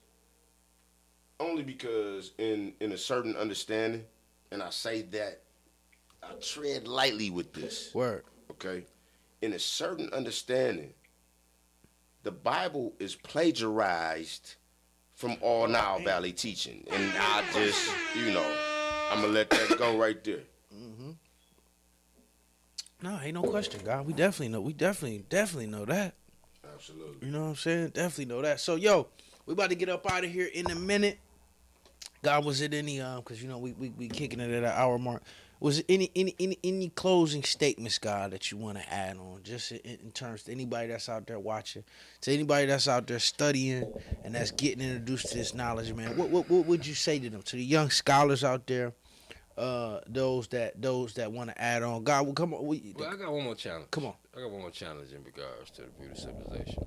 Speaker 4: in a certain understanding, and I say that I tread lightly with this.
Speaker 2: Word.
Speaker 4: Okay? In a certain understanding, the Bible is plagiarized from all Nile Valley teaching. And I just, you know, I'm gonna let that go right there.
Speaker 2: No, ain't no question, God. We definitely know. We definitely know that.
Speaker 4: Absolutely.
Speaker 2: You know what I'm saying? Definitely know that. So, yo, we about to get up out of here in a minute. God, was it any because you know we kicking it at an hour mark. Was it any closing statements, God, that you want to add on, just in terms to anybody that's out there watching, to anybody that's out there studying and that's getting introduced to this knowledge, man? What would you say to them, to the young scholars out there, those that want to add on? God, well, come on.
Speaker 3: Well, I got one more challenge.
Speaker 2: Come on.
Speaker 3: I got one more challenge in regards to the beauty civilization.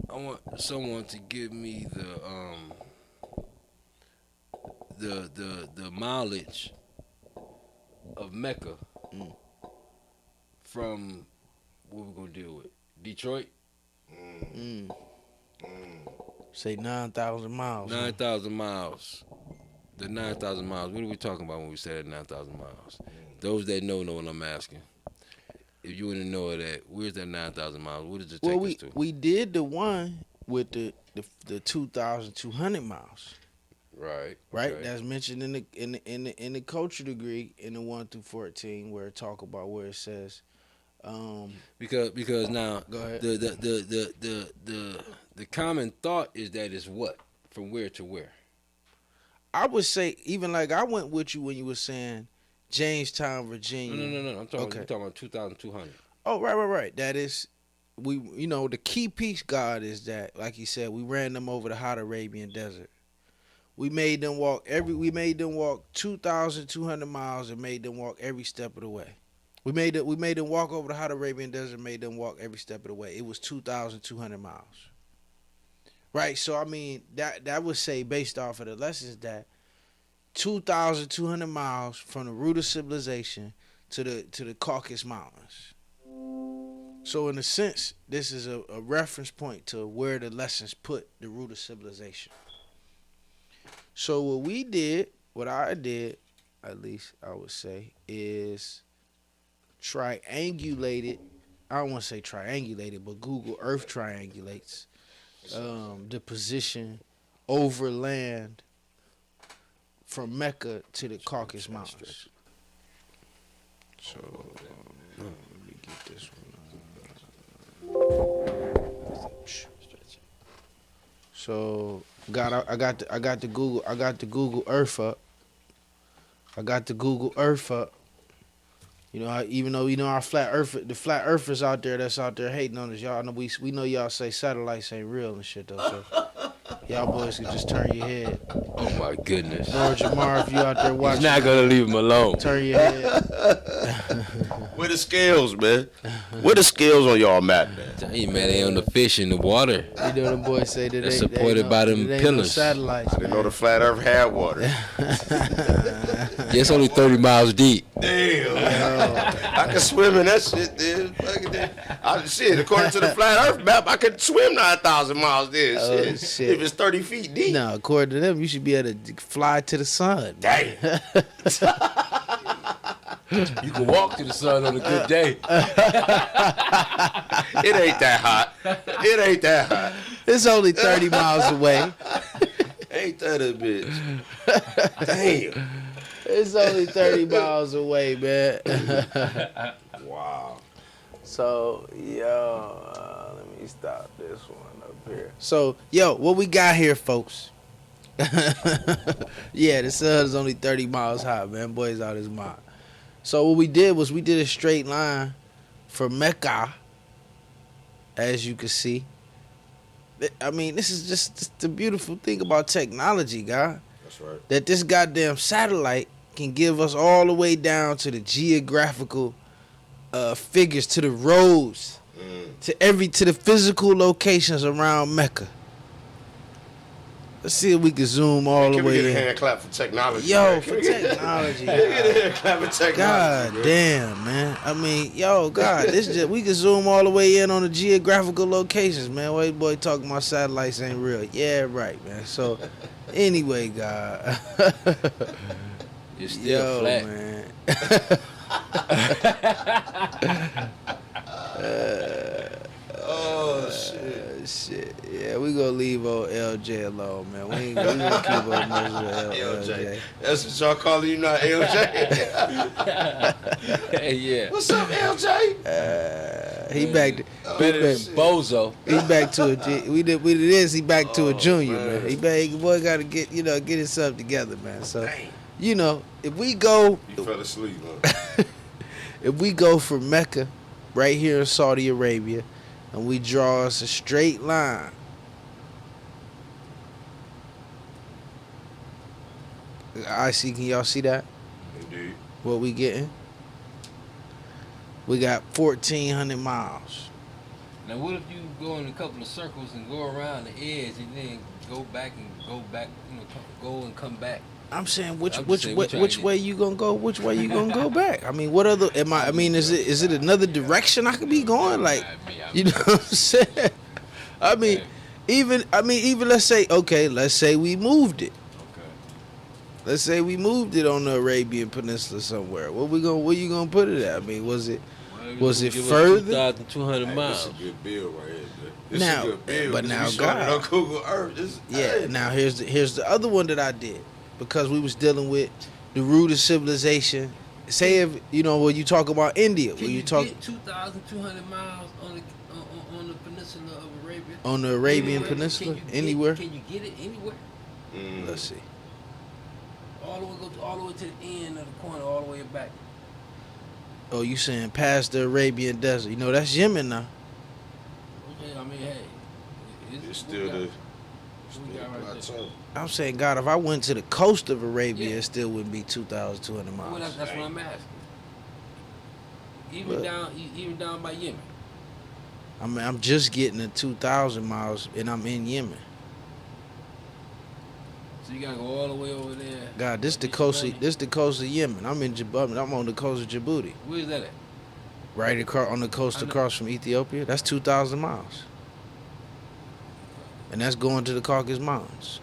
Speaker 3: I want someone to give me the mileage of Mecca from what we're gonna deal with Detroit.
Speaker 2: Say 9,000 miles.
Speaker 3: 9,000 miles. The 9,000 miles. What are we talking about when we say that 9,000 miles? Those that know what I'm asking. If you want to know that, where's that 9,000 miles? What does it take us to?
Speaker 2: We did the one with the 2,200 miles.
Speaker 3: Right.
Speaker 2: Right,
Speaker 3: okay.
Speaker 2: that's mentioned in the culture degree in the 1 through 14, where it talk about where it says,
Speaker 3: because now
Speaker 2: go ahead.
Speaker 3: The common thought is that it's what, from where to where.
Speaker 2: I would say even like I went with you when you were saying Jamestown, Virginia.
Speaker 3: No. I'm talking.
Speaker 2: Okay.
Speaker 3: You're talking about 2,200.
Speaker 2: Oh, right. That is the key piece, God, is that, like he said, we ran them over the hot Arabian desert. We made them walk 2,200 miles and made them walk every step of the way. We made them walk over the hot Arabian desert and made them walk every step of the way. It was 2,200 miles. Right? So I mean that would say, based off of the lessons, that 2,200 miles from the root of civilization to the Caucasus Mountains. So in a sense, this is a reference point to where the lessons put the root of civilization. So what I did, at least I would say, is triangulated. I don't want to say triangulated, but Google Earth triangulates the position over land from Mecca to the Caucasus Mountains. So let me get this one. So I got the Google Earth up. You know, even though our the flat earthers out there that's out there hating on us, y'all know we know y'all say satellites ain't real and shit though. So y'all boys can just turn your head.
Speaker 3: Oh my goodness.
Speaker 2: Lord Jamar, if you out there watching,
Speaker 3: he's not gonna leave him alone.
Speaker 2: Turn your head.
Speaker 4: Where the scales, man? Where the scales on y'all map, man?
Speaker 3: Tell you, man, they on the fish in the water.
Speaker 2: You know them boys say that
Speaker 3: they're supported by them
Speaker 2: no
Speaker 3: pillars.
Speaker 2: Satellites.
Speaker 4: I didn't know the flat Earth had water.
Speaker 3: Yeah, it's only 30 miles deep.
Speaker 4: Damn. I can swim in that shit, dude. Shit, according to the flat Earth map, I could swim 9,000 miles there.
Speaker 2: Oh, shit.
Speaker 4: If it's 30 feet deep.
Speaker 2: No, according to them, you should be able to fly to the sun.
Speaker 4: Damn.
Speaker 3: You can walk to the sun on a good day.
Speaker 4: It ain't that hot.
Speaker 2: It's only 30 miles away.
Speaker 4: Ain't that a bitch? Damn.
Speaker 2: It's only 30 miles away, man.
Speaker 4: Wow.
Speaker 2: So, let me stop this one up here. So, what we got here, folks? Yeah, the sun is only 30 miles high, man. Boy's out his mind. So what we did was we did a straight line from Mecca, as you can see. I mean, this is just the beautiful thing about technology, guy.
Speaker 4: That's right.
Speaker 2: That this goddamn satellite can give us all the way down to the geographical figures, to the roads, to the physical locations around Mecca. Let's see if we can zoom all the way in.
Speaker 4: Can we get a hand clap for technology?
Speaker 2: For technology.
Speaker 4: Can we get a hand clap for technology?
Speaker 2: God damn, man. I mean, God, we can zoom all the way in on the geographical locations, man. White boy talking about satellites ain't real. Yeah, right, man. So, anyway, God.
Speaker 3: It's still flat.
Speaker 2: Man.
Speaker 4: Oh, shit.
Speaker 2: Shit. Yeah, we gonna leave old LJ alone, man. We gonna keep on messing with LJ.
Speaker 4: That's what y'all calling you, not LJ?
Speaker 3: Hey, yeah.
Speaker 4: What's up, LJ?
Speaker 2: He back to
Speaker 3: Better than Bozo.
Speaker 2: he back to he back to a junior, man. Boy gotta get himself together, man. So if we go,
Speaker 4: You fell asleep, huh?
Speaker 2: if we go from Mecca, right here in Saudi Arabia, and we draw us a straight line. I see. Can y'all see that?
Speaker 4: Indeed.
Speaker 2: What we getting? We got 1,400 miles.
Speaker 3: Now, what if you go in a couple of circles and go around the edge and then go back, go and come back?
Speaker 2: I'm saying which way you gonna go? Which way you gonna go back? I mean, what other? Is it another direction I could be going? Like, you know what I'm saying? I mean, even let's say we moved it.
Speaker 3: Okay.
Speaker 2: Let's say we moved it on the Arabian Peninsula somewhere. Where you gonna put it at? I mean, was it further?
Speaker 3: 2,200 miles.
Speaker 4: This is a good bill right here, man. This
Speaker 2: Now,
Speaker 4: is a good bill.
Speaker 2: but now,
Speaker 4: we showed it
Speaker 2: God.
Speaker 4: on Google Earth.
Speaker 2: Now here's the other one that I did, because we was dealing with the root of civilization. Say if when you talk about India,
Speaker 3: Can you get 2,200 miles on the peninsula of Arabia?
Speaker 2: On the Arabian Peninsula, anywhere.
Speaker 3: Can you get it anywhere?
Speaker 2: Let's see.
Speaker 3: All the way to the end of the corner, all the way back.
Speaker 2: Oh, you saying past the Arabian desert? That's Yemen now.
Speaker 4: it's still the plateau.
Speaker 2: I'm saying, God, if I went to the coast of Arabia, it still wouldn't be 2,200 miles.
Speaker 3: Well, that's what I'm asking. Even down by Yemen.
Speaker 2: I mean, I'm just getting to 2,000 miles, and I'm in Yemen.
Speaker 3: So you gotta go all the way over there.
Speaker 2: God, this the coast of Yemen. I'm in Djibouti. I'm on the coast of Djibouti.
Speaker 3: Where's that at?
Speaker 2: Right across on the coast across from Ethiopia. That's 2,000 miles. And that's going to the Caucasus Mountains.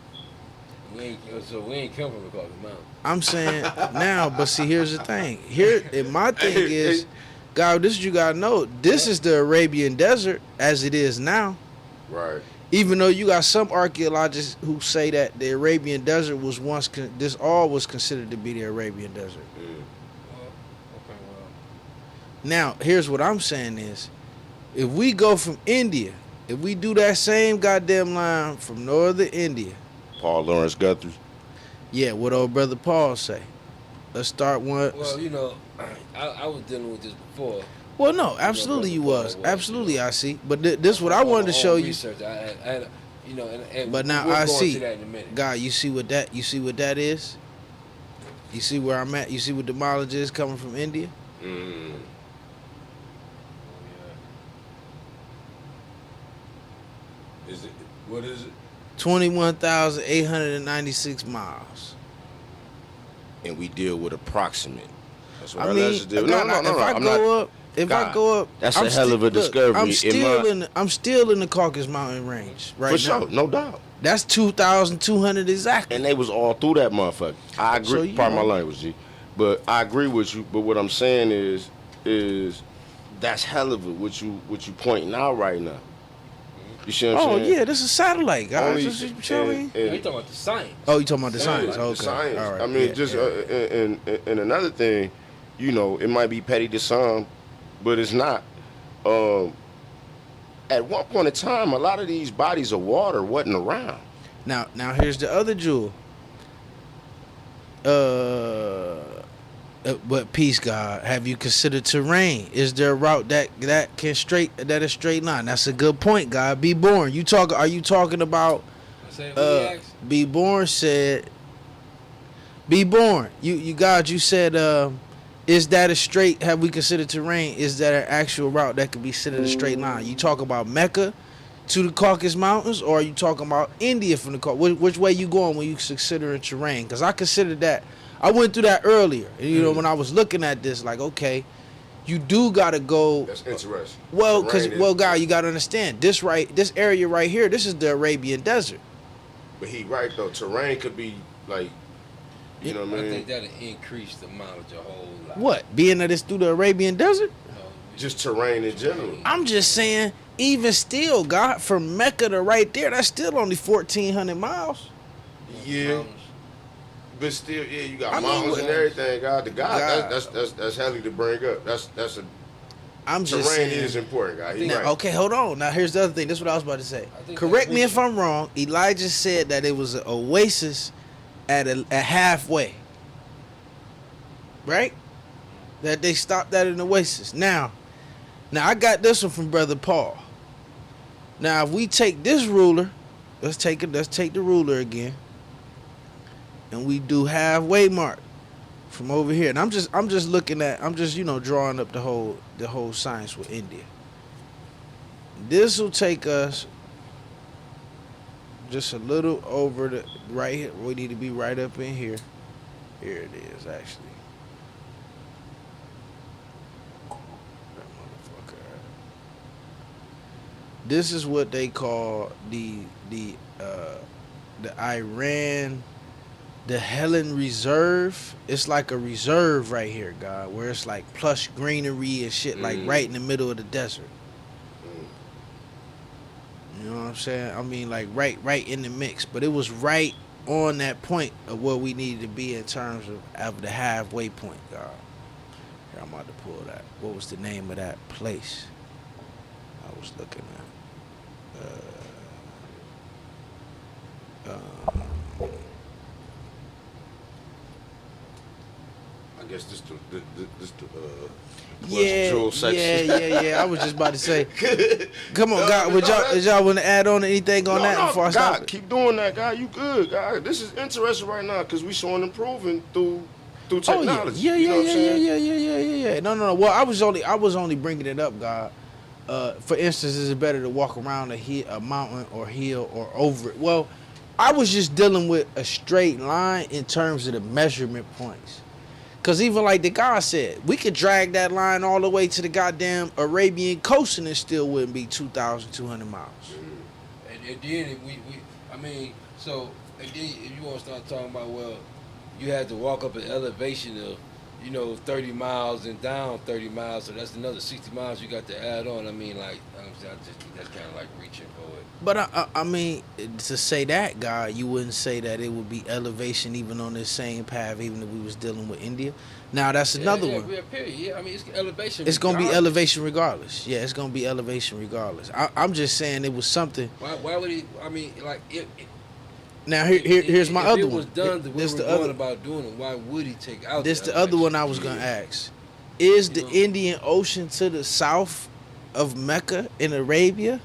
Speaker 3: We ain't come from the Caucasus Mountains.
Speaker 2: I'm saying now, but see, here's the thing. My thing is, God, this is you gotta know. This is the Arabian Desert as it is now.
Speaker 4: Right.
Speaker 2: Even though you got some archaeologists who say that the Arabian Desert was once, this all was considered to be the Arabian Desert. Now, here's what I'm saying is, if we go from India, if we do that same goddamn line from northern India.
Speaker 4: Paul Lawrence Guthrie.
Speaker 2: Yeah, what old brother Paul say. Let's start one.
Speaker 3: Well, you know, I was dealing with this before.
Speaker 2: Well, no, absolutely you was. Absolutely, I see. But this what I wanted to show you.
Speaker 3: Research. I had, you know, and
Speaker 2: but now
Speaker 3: we'll
Speaker 2: I
Speaker 3: go
Speaker 2: see.
Speaker 3: into that in a minute.
Speaker 2: God, you see what that is? You see where I'm at? You see what the mileage is coming from India?
Speaker 4: Is it? What is it?
Speaker 2: 21,896 miles.
Speaker 4: And we deal with approximate. That's what
Speaker 2: I
Speaker 4: I
Speaker 2: mean,
Speaker 4: let's do.
Speaker 2: God,
Speaker 4: No,
Speaker 2: if I go up,
Speaker 4: that's a hell of a discovery.
Speaker 2: I'm still in the Caucasus Mountain range right now.
Speaker 4: For sure, no doubt.
Speaker 2: That's 2,200 exactly.
Speaker 4: And they was all through that motherfucker. I agree.
Speaker 2: So,
Speaker 4: Pardon my language, G. But I agree with you. But what I'm saying is that's hell of it. What you pointing out right now. You see what I'm saying?
Speaker 2: Yeah, this is satellite, guys. You talking
Speaker 3: about the science.
Speaker 2: Oh, you talking about the science? Okay.
Speaker 4: The science.
Speaker 2: All right.
Speaker 4: I mean, and another thing, you know, it might be petty to some, but it's not. At one point in time, a lot of these bodies of water wasn't around.
Speaker 2: Now here's the other jewel. But peace, God. Have you considered terrain? Is there a route that is straight line? That's a good point, God. Be born. Are you talking about? Be born said. Be born. You God. You said. Is that a straight? Have we considered terrain? Is that an actual route that could be considered a straight line? You talk about Mecca to the Caucasus Mountains, or are you talking about India from the Caucasus? Which way you going when you considering terrain? Because I considered that. I went through that earlier. And, you know, when I was looking at this, like, okay, you do gotta go.
Speaker 4: That's interesting.
Speaker 2: Well, God, you gotta understand this area right here. This is the Arabian Desert.
Speaker 4: But he right though. Terrain could be like, you know what I mean?
Speaker 3: I think that'll increase the mileage a whole lot.
Speaker 2: What? Being that it's through the Arabian Desert?
Speaker 4: Just terrain in general.
Speaker 2: I'm just saying, even still, God, from Mecca to right there, that's still only 1,400 miles.
Speaker 4: Yeah. But still, yeah, you got mountains and everything, God. That's heavy to bring up.
Speaker 2: I'm just
Speaker 4: terrain
Speaker 2: saying,
Speaker 4: is important, God.
Speaker 2: Now,
Speaker 4: right.
Speaker 2: Okay, hold on. Now here's the other thing. This is what I was about to say. Correct me if I'm wrong. Elijah said that it was an oasis at a halfway. Right? That they stopped at an oasis. Now I got this one from Brother Paul. Now if we take this ruler, let's take the ruler again. And we do halfway mark from over here. And I'm just drawing up the whole science with India. This will take us just a little over the right here. We need to be right up in here. Here it is, actually. That motherfucker. This is what they call the Iran, the Helen Reserve. It's like a reserve right here, God, where it's like plush greenery and shit, like right in the middle of the desert. You know what I'm saying? I mean, like right in the mix. But it was right on that point of where we needed to be in terms of the halfway point, God. Here, I'm about to pull that. What was the name of that place I was looking at?
Speaker 4: I guess this the
Speaker 2: Yeah,
Speaker 4: drill section.
Speaker 2: yeah. I was just about to say, come on, God, would y'all want to add on anything on that before I stop?
Speaker 4: God, keep doing that, God. You good, God. This is interesting right now because we showing improving through technology.
Speaker 2: Yeah.
Speaker 4: You know what I'm saying?
Speaker 2: Yeah. No. Well, I was only bringing it up, God. For instance, is it better to walk around a mountain or hill or over it? Well, I was just dealing with a straight line in terms of the measurement points. Because even like the guy said, we could drag that line all the way to the goddamn Arabian coast and it still wouldn't be 2,200 miles.
Speaker 3: And then and then if you want to start talking about, well, you had to walk up an elevation of, 30 miles and down 30 miles, so that's another 60 miles you got to add on. I mean, like, I just think that's kind of like reaching for it.
Speaker 2: But I mean, to say that, God, you wouldn't say that it would be elevation even on this same path, even if we was dealing with India. Now that's another one.
Speaker 3: Yeah, period. Yeah, I mean, it's elevation.
Speaker 2: It's gonna be elevation regardless. Yeah, it's gonna be elevation regardless. I'm just saying it was something.
Speaker 3: Why would he? I mean, like
Speaker 2: now here's my other one. If it
Speaker 3: was done the way we're going about doing it, why would he take out?
Speaker 2: This the other one I was gonna ask. Is the Indian Ocean to the south of Mecca in Arabia?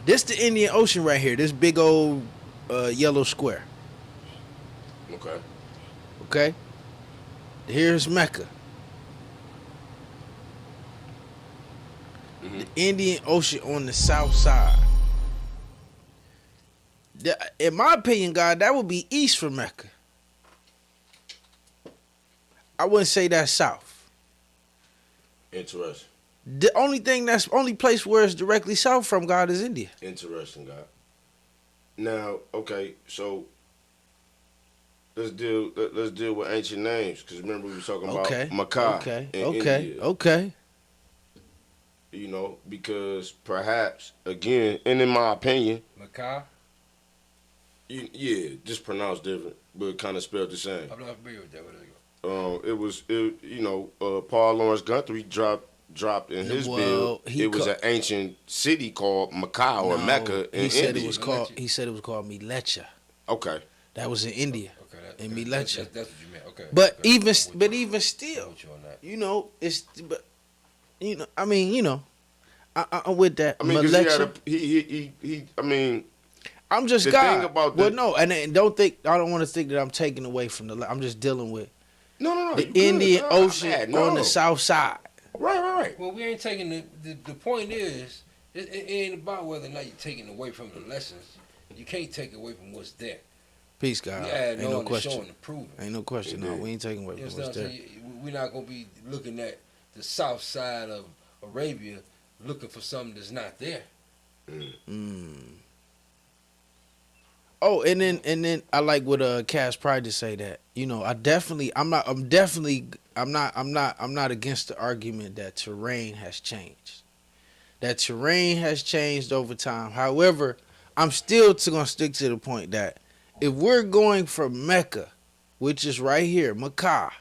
Speaker 2: This the Indian Ocean right here. This big old yellow square. Okay. Here's Mecca. The Indian Ocean on the south side. In my opinion, God, that would be east from Mecca. I wouldn't say that's south.
Speaker 4: Interesting.
Speaker 2: The only place where it's directly south from, God, is India.
Speaker 4: Interesting, God. Now, okay, so let's deal with ancient names, because remember we were talking about Mecca in India.
Speaker 2: Okay.
Speaker 4: Because perhaps, again, and in my opinion,
Speaker 3: Mecca?
Speaker 4: Yeah, just pronounced different, but kind of spelled the same.
Speaker 3: I'm not familiar with that.
Speaker 4: Paul Lawrence Guthrie dropped in his bill. It was an ancient city called Mecca or Mecca in India.
Speaker 2: He said it was called Milecha.
Speaker 4: Okay.
Speaker 2: That was in India.
Speaker 3: Okay.
Speaker 2: In Milecha.
Speaker 3: That's what you meant. Okay.
Speaker 2: But
Speaker 3: okay.
Speaker 2: even still, I'm with that.
Speaker 4: I mean, because
Speaker 2: I'm just
Speaker 4: the
Speaker 2: God.
Speaker 4: Thing about
Speaker 2: well, no, and I don't want to think that I'm taking away from I'm just dealing with the Indian Ocean on the south side.
Speaker 4: Right.
Speaker 3: Well, we ain't taking the point is, it ain't about whether or not you're taking away from the lessons. You can't take away from what's there.
Speaker 2: Peace, God.
Speaker 3: Ain't no question.
Speaker 2: Ain't no question. No, we ain't taking away from what's there.
Speaker 3: We're not gonna be looking at the south side of Arabia looking for something that's not there.
Speaker 2: Oh, and then I like what Cass Pride to say that. I'm not against the argument that terrain has changed. That terrain has changed over time. However, I'm still gonna stick to the point that if we're going from Mecca, which is right here, Mecca,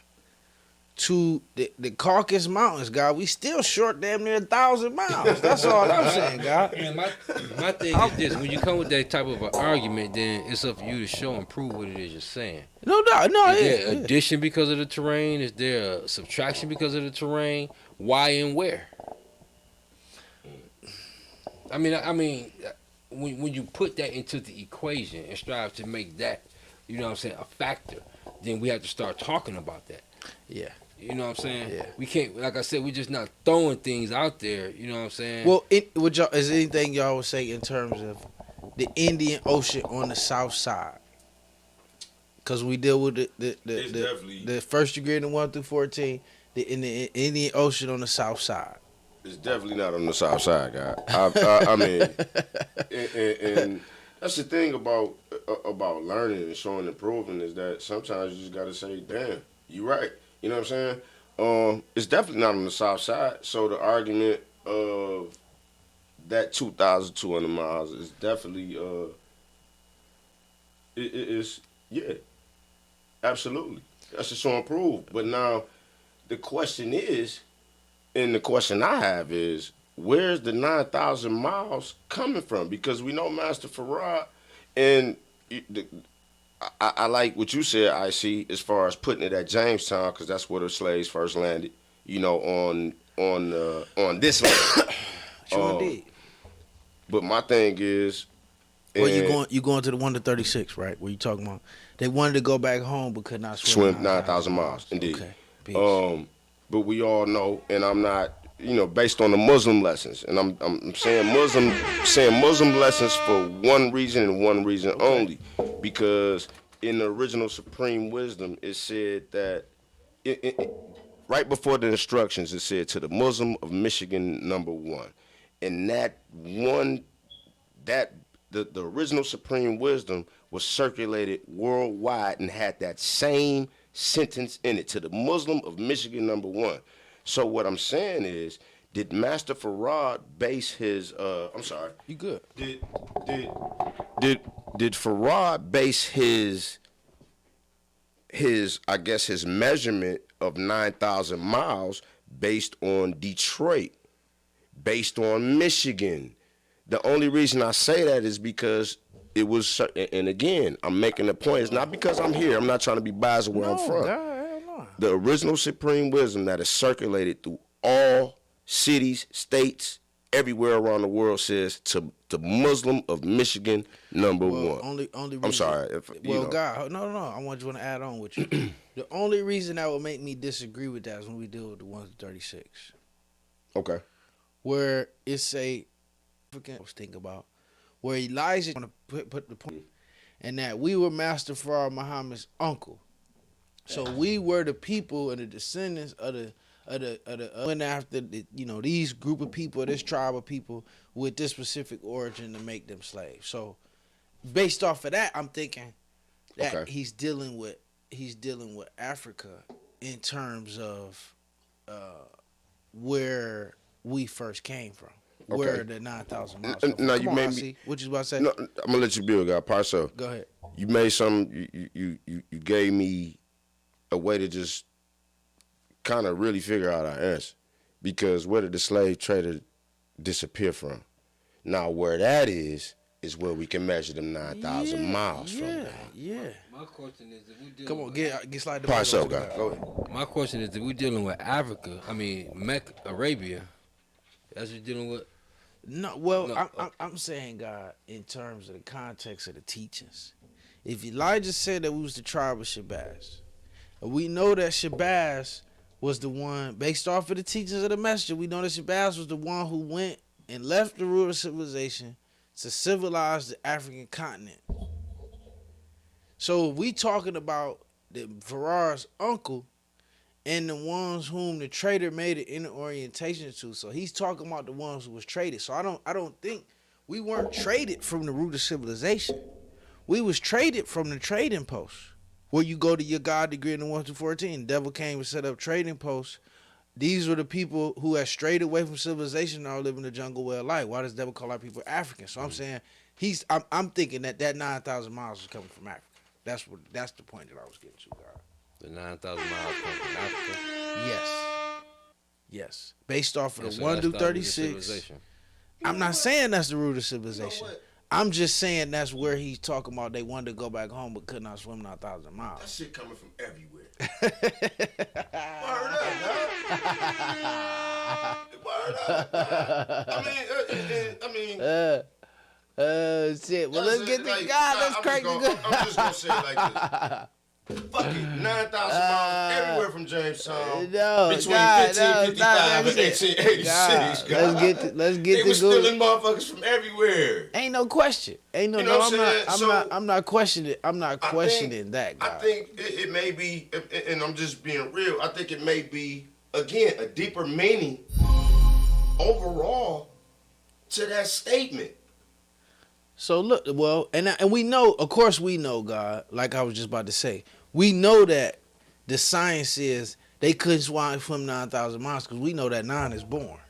Speaker 2: to the Caucasus Mountains, God, we still short damn near 1,000 miles. That's all I'm saying, God.
Speaker 3: And my thing is this: when you come with that type of an argument, then it's up for you to show and prove what it is you're saying.
Speaker 2: No doubt, no.
Speaker 3: Is there addition because of the terrain? Is there a subtraction because of the terrain? Why and where? I mean, when you put that into the equation and strive to make that, a factor, then we have to start talking about that.
Speaker 2: Yeah.
Speaker 3: You know what I'm saying?
Speaker 2: Yeah.
Speaker 3: We can't, like I said, we're just not throwing things out there. You know what I'm saying?
Speaker 2: Well, is anything y'all would say in terms of the Indian Ocean on the south side? Because we deal with the first degree in the 1 through 14, in the Indian Ocean on the south side.
Speaker 4: It's definitely not on the south side, guy. I mean, and that's the thing about learning and showing and proving is that sometimes you just got to say, damn, you right. You know what I'm saying? It's definitely not on the south side. So the argument of that 2,200 miles is definitely, it is, yeah, absolutely. That's to show and prove. But now the question is, and the question I have is, where's the 9,000 miles coming from? Because we know Master Farad, and I like what you said, IC, as far as putting it at Jamestown, because that's where the slaves first landed. You know, on this land.
Speaker 2: Sure did.
Speaker 4: But my thing is,
Speaker 2: Well, you going to the 1 to 36, right? Where you talking about? They wanted to go back home but could not
Speaker 4: swim 9,000 miles. Indeed.
Speaker 2: Okay. Peace.
Speaker 4: But we all know, and I'm not, based on the Muslim lessons, and I'm saying Muslim lessons for one reason and one reason only, because in the original Supreme Wisdom it said that right before the instructions it said to the Muslim of Michigan #1, and the original Supreme Wisdom was circulated worldwide and had that same sentence in it, to the Muslim of Michigan #1. So what I'm saying is, did Master Farad base his I'm sorry.
Speaker 2: You good.
Speaker 4: Did Farad base his I guess his measurement of 9,000 miles based on Detroit, based on Michigan? The only reason I say that is because it was, and again, I'm making a point. It's not because I'm here. I'm not trying to be biased where I'm from.
Speaker 2: No.
Speaker 4: The original Supreme Wisdom that is circulated through all cities, states, everywhere around the world says to the Muslim of Michigan #1.
Speaker 2: Only reason,
Speaker 4: I'm sorry.
Speaker 2: God, no. I want you to add on with you. The only reason that would make me disagree with that is when we deal with the 1 to 36.
Speaker 4: Okay.
Speaker 2: Where it's I was thinking about where Elijah want to put the point, and that we were Master Farad Muhammad's uncle. So we were the people and the descendants of the went after these group of people, this tribe of people with this specific origin to make them slaves. So based off of that, I'm thinking that he's dealing with Africa in terms of where we first came from.
Speaker 4: Okay.
Speaker 2: Where the 9,000 miles.
Speaker 4: Now you made me.
Speaker 2: What you about to say?
Speaker 4: No, I'm gonna let you build, God. Parso.
Speaker 2: Go ahead.
Speaker 4: You made some. You gave me a way to just kind of really figure out our answer, because where did the slave trader disappear from? Now where that is where we can measure them 9,000 miles from.
Speaker 2: Yeah.
Speaker 3: My question is, if we dealing
Speaker 2: Come on, get slide the
Speaker 4: Parso, God. Go ahead.
Speaker 3: My question is, if we dealing with Africa, Mecca, Arabia, that's what you're dealing with.
Speaker 2: No, well, I'm saying, God, in terms of the context of the teachings. If Elijah said that we was the tribe of Shabazz, and we know that Shabazz was the one, based off of the teachings of the messenger, we know that Shabazz was the one who went and left the rural civilization to civilize the African continent. So if we talking about the Farad's uncle and the ones whom the trader made it in orientation to, so he's talking about the ones who was traded. So I don't think we weren't traded from the root of civilization. We was traded from the trading post, where you go to your God degree in the 1 to 14. The devil came and set up trading posts. These were the people who had strayed away from civilization and are living the jungle way of life. Why does the devil call our people African? So I'm saying I'm thinking that 9,000 miles is coming from Africa. That's the point that I was getting to, God.
Speaker 3: The 9,000 miles come from Africa.
Speaker 2: Yes. Based off of the
Speaker 3: So
Speaker 2: 1
Speaker 3: that's
Speaker 2: to
Speaker 3: the root of
Speaker 2: 36.
Speaker 3: civilization.
Speaker 2: I'm not saying that's the root of civilization. I'm just saying that's where he's talking about they wanted to go back home but could not swim 9,000 miles.
Speaker 4: That shit coming from everywhere. Word up. I mean.
Speaker 2: Shit. Well, let's get to God. Let's crank the good.
Speaker 4: I'm just gonna say it like this. Fuck it, 9,000 miles everywhere from Jamestown.
Speaker 2: No,
Speaker 4: between
Speaker 2: God,
Speaker 4: 1555 and 1886.
Speaker 2: God. Let's get
Speaker 4: they
Speaker 2: the
Speaker 4: was
Speaker 2: good.
Speaker 4: stealing motherfuckers from everywhere.
Speaker 2: Ain't no question. Ain't no.
Speaker 4: You know
Speaker 2: No,
Speaker 4: what I'm saying?
Speaker 2: I'm not questioning. I'm not questioning that. God.
Speaker 4: I think it may be, and I'm just being real. I think it may be again a deeper meaning overall to that statement.
Speaker 2: So look, well, and we know, of course, we know, God. Like I was just about to say, we know that the science is they couldn't swim 9,000 miles because we know that 9 is born.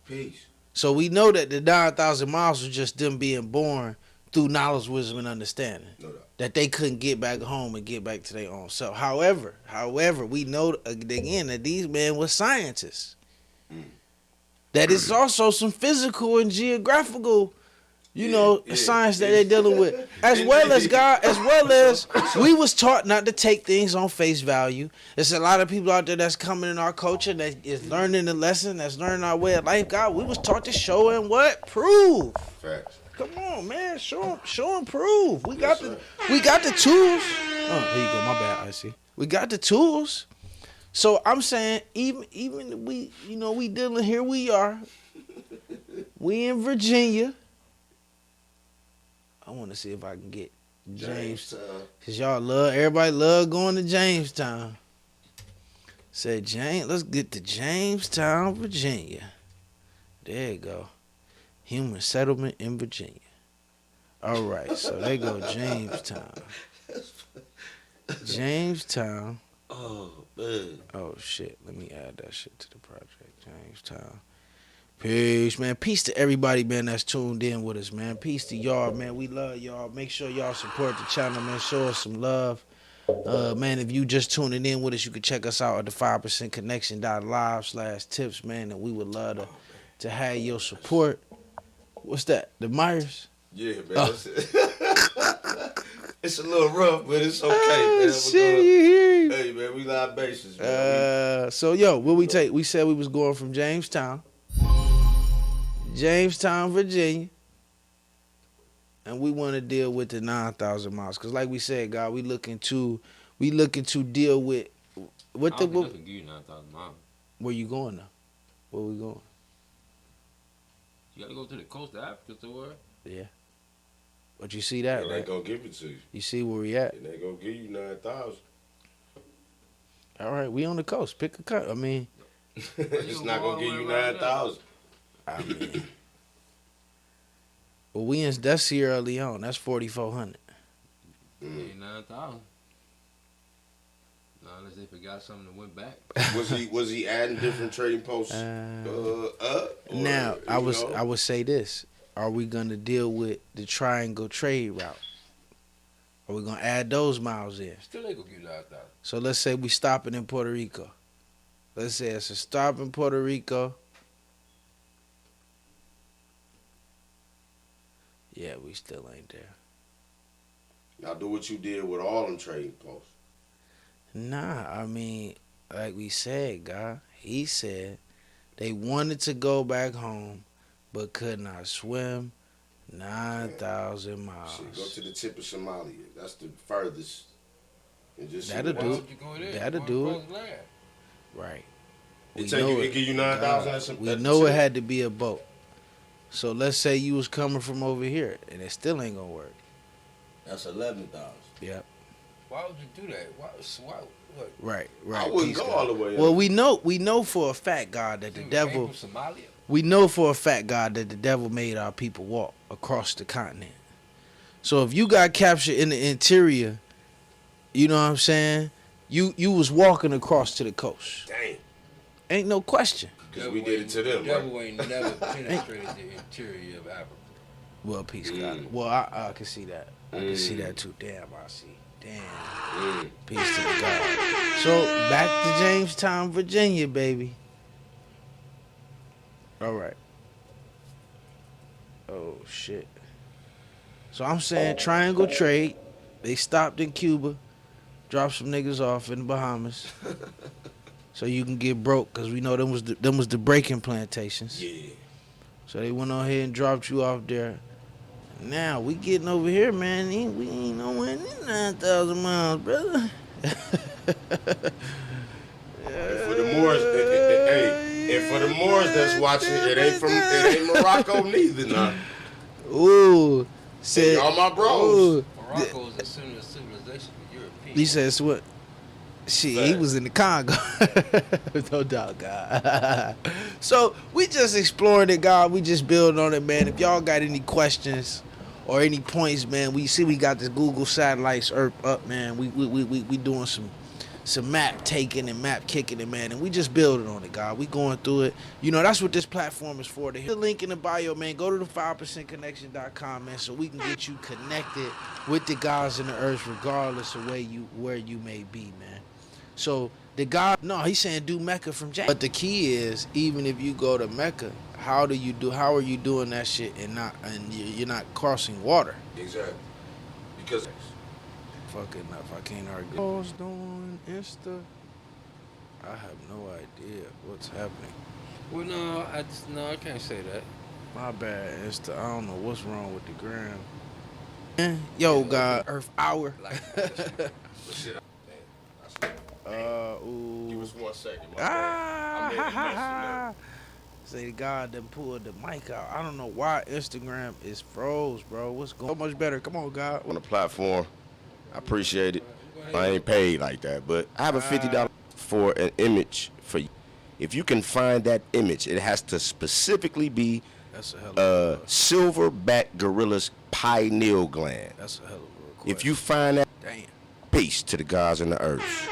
Speaker 4: Peace.
Speaker 2: So we know that the 9,000 miles was just them being born through knowledge, wisdom, and understanding.
Speaker 4: No doubt.
Speaker 2: That they couldn't get back home and get back to their own self. However, we know again that these men were scientists. That it's also some physical and geographical you know, science that they're dealing with, as well as we was taught not to take things on face value. There's a lot of people out there that's coming in our culture that is learning the lesson, that's learning our way of life. God, we was taught to show and what? Prove.
Speaker 4: Facts.
Speaker 2: Come on, man, show and prove. We got the tools. Oh, here you go. My bad. I see. We got the tools. So I'm saying, even we, you know, we dealing. Here we are. We in Virginia. I want to see if I can get Jamestown. Cause everybody love going to Jamestown. Said let's get to Jamestown, Virginia. There you go. Human settlement in Virginia. All right, so they go Jamestown. Jamestown.
Speaker 4: Oh, man.
Speaker 2: Oh, shit. Let me add that shit to the project. Jamestown. Peace, man. Peace to everybody, man, that's tuned in with us, man. Peace to y'all, man. We love y'all. Make sure y'all support the channel, man. Show us some love. Man, if you just tuning in with us, you can check us out at the 5%connection.live/tips, man. And we would love to have your support. What's that? The Myers?
Speaker 4: Yeah, man. Oh. It's a little rough, but it's okay, man.
Speaker 2: Shit, you hear?
Speaker 4: Hey, man, we live bases, man.
Speaker 2: So, yo, what we take? We said we was going from Jamestown, Virginia, and we want to deal with the 9,000 miles. Cause like we said, God, we looking to deal with what the.
Speaker 3: Give you 9,000 miles.
Speaker 2: Where you going now? Where we going?
Speaker 3: You gotta go to the coast of Africa somewhere.
Speaker 2: Yeah. But you see that,
Speaker 4: They
Speaker 2: right?
Speaker 4: ain't gonna give it to you.
Speaker 2: You see where we at?
Speaker 4: They ain't gonna give you 9,000.
Speaker 2: All right, we on the coast. Pick a cut. I mean,
Speaker 4: it's not gonna give you 9,000.
Speaker 2: I mean, well, that's Sierra Leone. That's 4,400.
Speaker 3: 9,000. No, unless they forgot something that went back.
Speaker 4: Was he adding different trading posts?
Speaker 2: Now I would say this: are we gonna deal with the triangle trade route? Are we gonna add those miles in?
Speaker 3: Still ain't gonna give 9,000.
Speaker 2: So let's say we stopping in Puerto Rico. Let's say it's a stop in Puerto Rico. Yeah, we still ain't there.
Speaker 4: Now do what you did with all them trading posts.
Speaker 2: Nah, I mean, like we said, God, he said they wanted to go back home, but could not swim 9,000 miles.
Speaker 4: Shit, go to the tip of Somalia. That's the furthest. And just
Speaker 2: That'll do. That'll do it. Right.
Speaker 4: It give you 9,000.
Speaker 2: We know it had to be a boat. So let's say you was coming from over here, and it still ain't gonna work.
Speaker 4: That's 11,000.
Speaker 2: Yep.
Speaker 3: Why would you do that? Why? What?
Speaker 2: Right.
Speaker 4: I wouldn't go all the way up.
Speaker 2: Well, we know for a fact, God, that the devil. We know for a fact, God, that the devil made our people walk across the continent. So if you got captured in the interior, you know what I'm saying? You was walking across to the coast.
Speaker 4: Damn.
Speaker 2: Ain't no question.
Speaker 4: Because we did it to them.
Speaker 3: The devil ain't never penetrated the interior of Africa.
Speaker 2: Well, peace, God. Well, I can see that. I can see that too. Damn, I see. Damn. Peace to the God. So, back to Jamestown, Virginia, baby. All right. Oh, shit. So, I'm saying triangle trade. They stopped in Cuba. Dropped some niggas off in the Bahamas. So you can get broke, because we know them was the breaking plantations.
Speaker 4: Yeah.
Speaker 2: So they went on here and dropped you off there. Now we getting over here, man. We ain't nowhere near 9,000 miles, brother.
Speaker 4: And for the Moors, and for the Moors that's watching, it ain't Morocco neither, nah.
Speaker 2: Ooh, said
Speaker 4: y'all my bros.
Speaker 3: Morocco is a similar civilization to European.
Speaker 2: He says what? Shit, he was in the Congo. No doubt, God. So we just exploring it, God. We just building on it, man. If y'all got any questions or any points, man, we see we got this Google Satellites up, man. We doing some map taking and map kicking it, man, and we just building on it, God. We going through it. You know, that's what this platform is for. The link in the bio, man. Go to the 5%connection.com, man, so we can get you connected with the gods in the earth, regardless of where you may be, man. So the God, no, he's saying do Mecca from Jack. But the key is, even if you go to Mecca, how are you doing that shit and you're not crossing water?
Speaker 4: Exactly. Because
Speaker 2: Fucking enough, I can't argue. I was doing Insta. I have no idea what's happening.
Speaker 3: Well, no, I can't say that.
Speaker 2: My bad, Insta. I don't know what's wrong with the gram. Yo, God, Earth Hour. Ooh.
Speaker 4: Give us 1 second.
Speaker 2: Say God done pulled the mic out. I don't know why Instagram is froze, bro. What's going? So much better. Come on, God.
Speaker 4: On the platform, I appreciate it. I ain't paid like that, but I have a $50 for an image for you. If you can find that image, it has to specifically be
Speaker 2: That's a hell of a
Speaker 4: silverback gorilla's pineal gland.
Speaker 2: That's a hell of a request.
Speaker 4: If you find that,
Speaker 2: Damn.
Speaker 4: peace to the gods and the earth.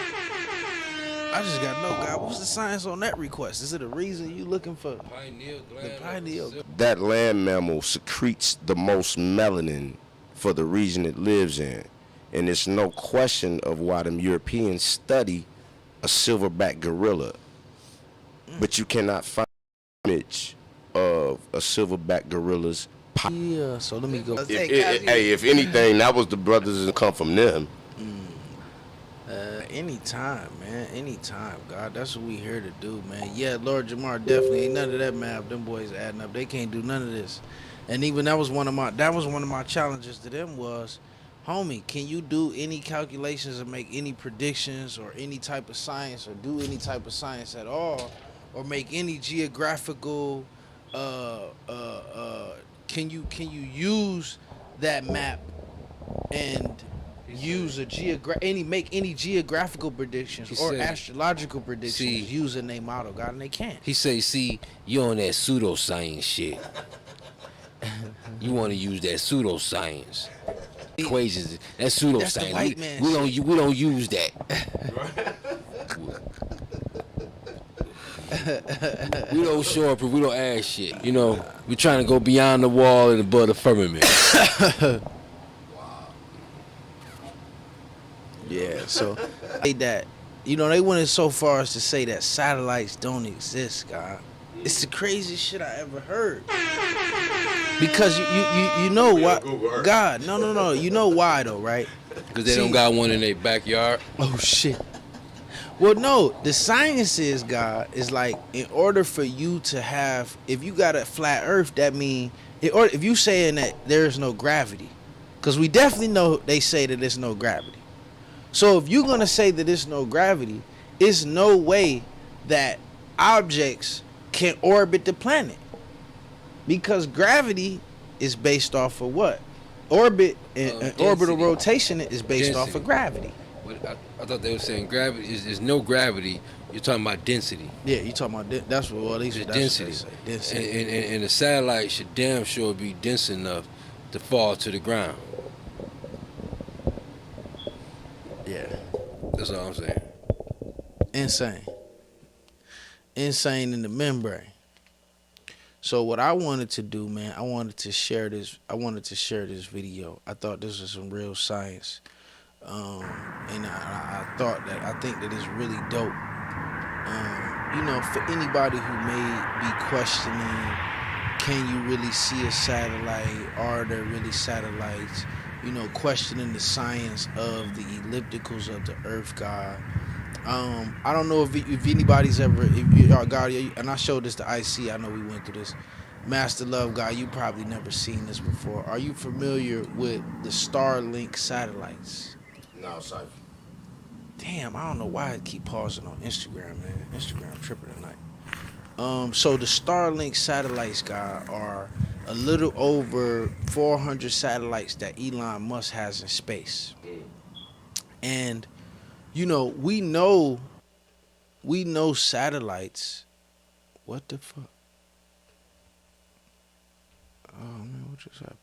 Speaker 2: I just got to know, God, what's the science on that request? Is it a reason you looking for
Speaker 3: Pineal gland.
Speaker 2: the pineal?
Speaker 4: That land mammal secretes the most melanin for the region it lives in. And it's no question of why them Europeans study a silverback gorilla. But you cannot find an image of a silverback gorilla's pineal.
Speaker 2: Yeah, so let me go.
Speaker 4: Hey, if anything, that was the brothers that come from them.
Speaker 2: Anytime, man. Anytime, God. That's what we here to do, man. Yeah, Lord Jamar definitely ain't none of that math. Them boys adding up. They can't do none of this. And even that was one of my challenges to them was, homie, can you do any calculations or make any predictions or any type of science or do any type of science at all or make any geographical can you use that map and use make any geographical predictions or astrological predictions using their model, God, and they can't.
Speaker 3: He say, see, you on that pseudoscience shit. You want to use that pseudoscience equations. That's pseudoscience.
Speaker 2: That's the white man
Speaker 3: we don't use that. We don't show up if we don't ask shit. You know, we trying to go beyond the wall and above the firmament.
Speaker 2: Yeah, so that, you know, they went so far as to say that satellites don't exist, God. It's the craziest shit I ever heard. Because you know why, God, no, you know why though, right?
Speaker 3: Because they don't got one in their backyard.
Speaker 2: Oh shit. Well, no, the science is, God, is like, in order for you to have, if you got a flat earth, that mean, or if you saying that there's no gravity, because we definitely know they say that there's no gravity. So if you're going to say that there's no gravity, it's no way that objects can orbit the planet. Because gravity is based off of what? Orbit and orbital rotation is based off of gravity.
Speaker 3: I thought they were saying gravity is no gravity. You're talking about density.
Speaker 2: Yeah, you talking about that's what well, these
Speaker 3: the
Speaker 2: that's
Speaker 3: density.
Speaker 2: What they say. Density.
Speaker 3: And the satellite should damn sure be dense enough to fall to the ground.
Speaker 2: Yeah,
Speaker 3: that's all I'm saying.
Speaker 2: Insane in the membrane. So what I wanted to do, man, I wanted to share this video. I thought this was some real science. And I think that it's really dope. You know, for anybody who may be questioning, can you really see a satellite? Are there really satellites? You know, questioning the science of the ellipticals of the Earth, God. I don't know if anybody's ever, God, and I showed this to IC. I know we went through this. Master Love, God, you probably never seen this before. Are you familiar with the Starlink Satellites?
Speaker 4: No, Cypher.
Speaker 2: Damn, I don't know why I keep pausing on Instagram, man. Instagram tripping tonight. So the Starlink Satellites, God, are a little over 400 satellites that Elon Musk has in space. And you know, we know satellites. What the fuck? Oh man, what just happened?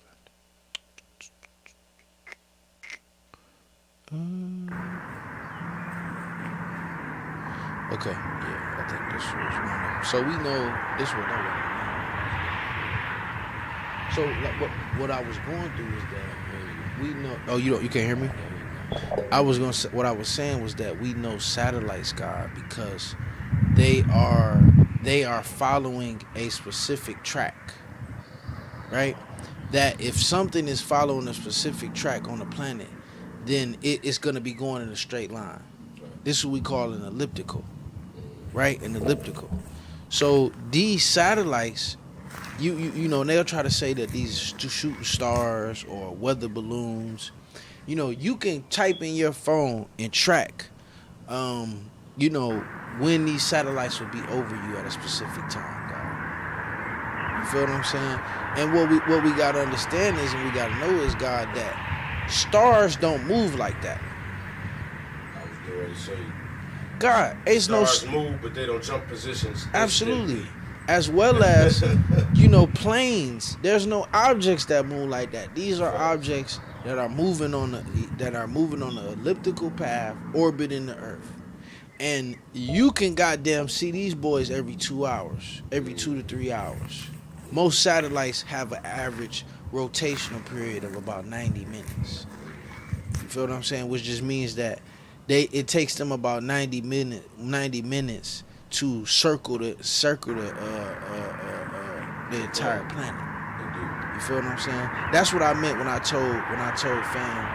Speaker 2: Okay, yeah, I think this was one of them. So we know this was no one. So like, what I was going through is that we know. Oh, you can't hear me? I was gonna say, what I was saying was that we know satellites, God, because they are they are following a specific track, right? That if something is following a specific track on the planet, then it's going to be going in a straight line. This is what we call an elliptical, right? An elliptical. So these satellites, you know, they'll try to say that these shooting stars or weather balloons. You know, you can type in your phone and track, you know, when these satellites will be over you at a specific time, God. You feel what I'm saying? And what we gotta understand is, and we gotta know is, God, that stars don't move like that.
Speaker 4: I was getting ready to say.
Speaker 2: God, it's
Speaker 4: Stars move, but they don't jump positions.
Speaker 2: Absolutely. As well as, you know, planes. There's no objects that move like that. These are objects that are moving on the elliptical path, orbiting the Earth. And you can goddamn see these boys every 2 hours, every 2 to 3 hours. Most satellites have an average rotational period of about 90 minutes. You feel what I'm saying? Which just means that it takes them about 90 minutes to circle the entire planet. You feel what I'm saying? That's what I meant when I told fam,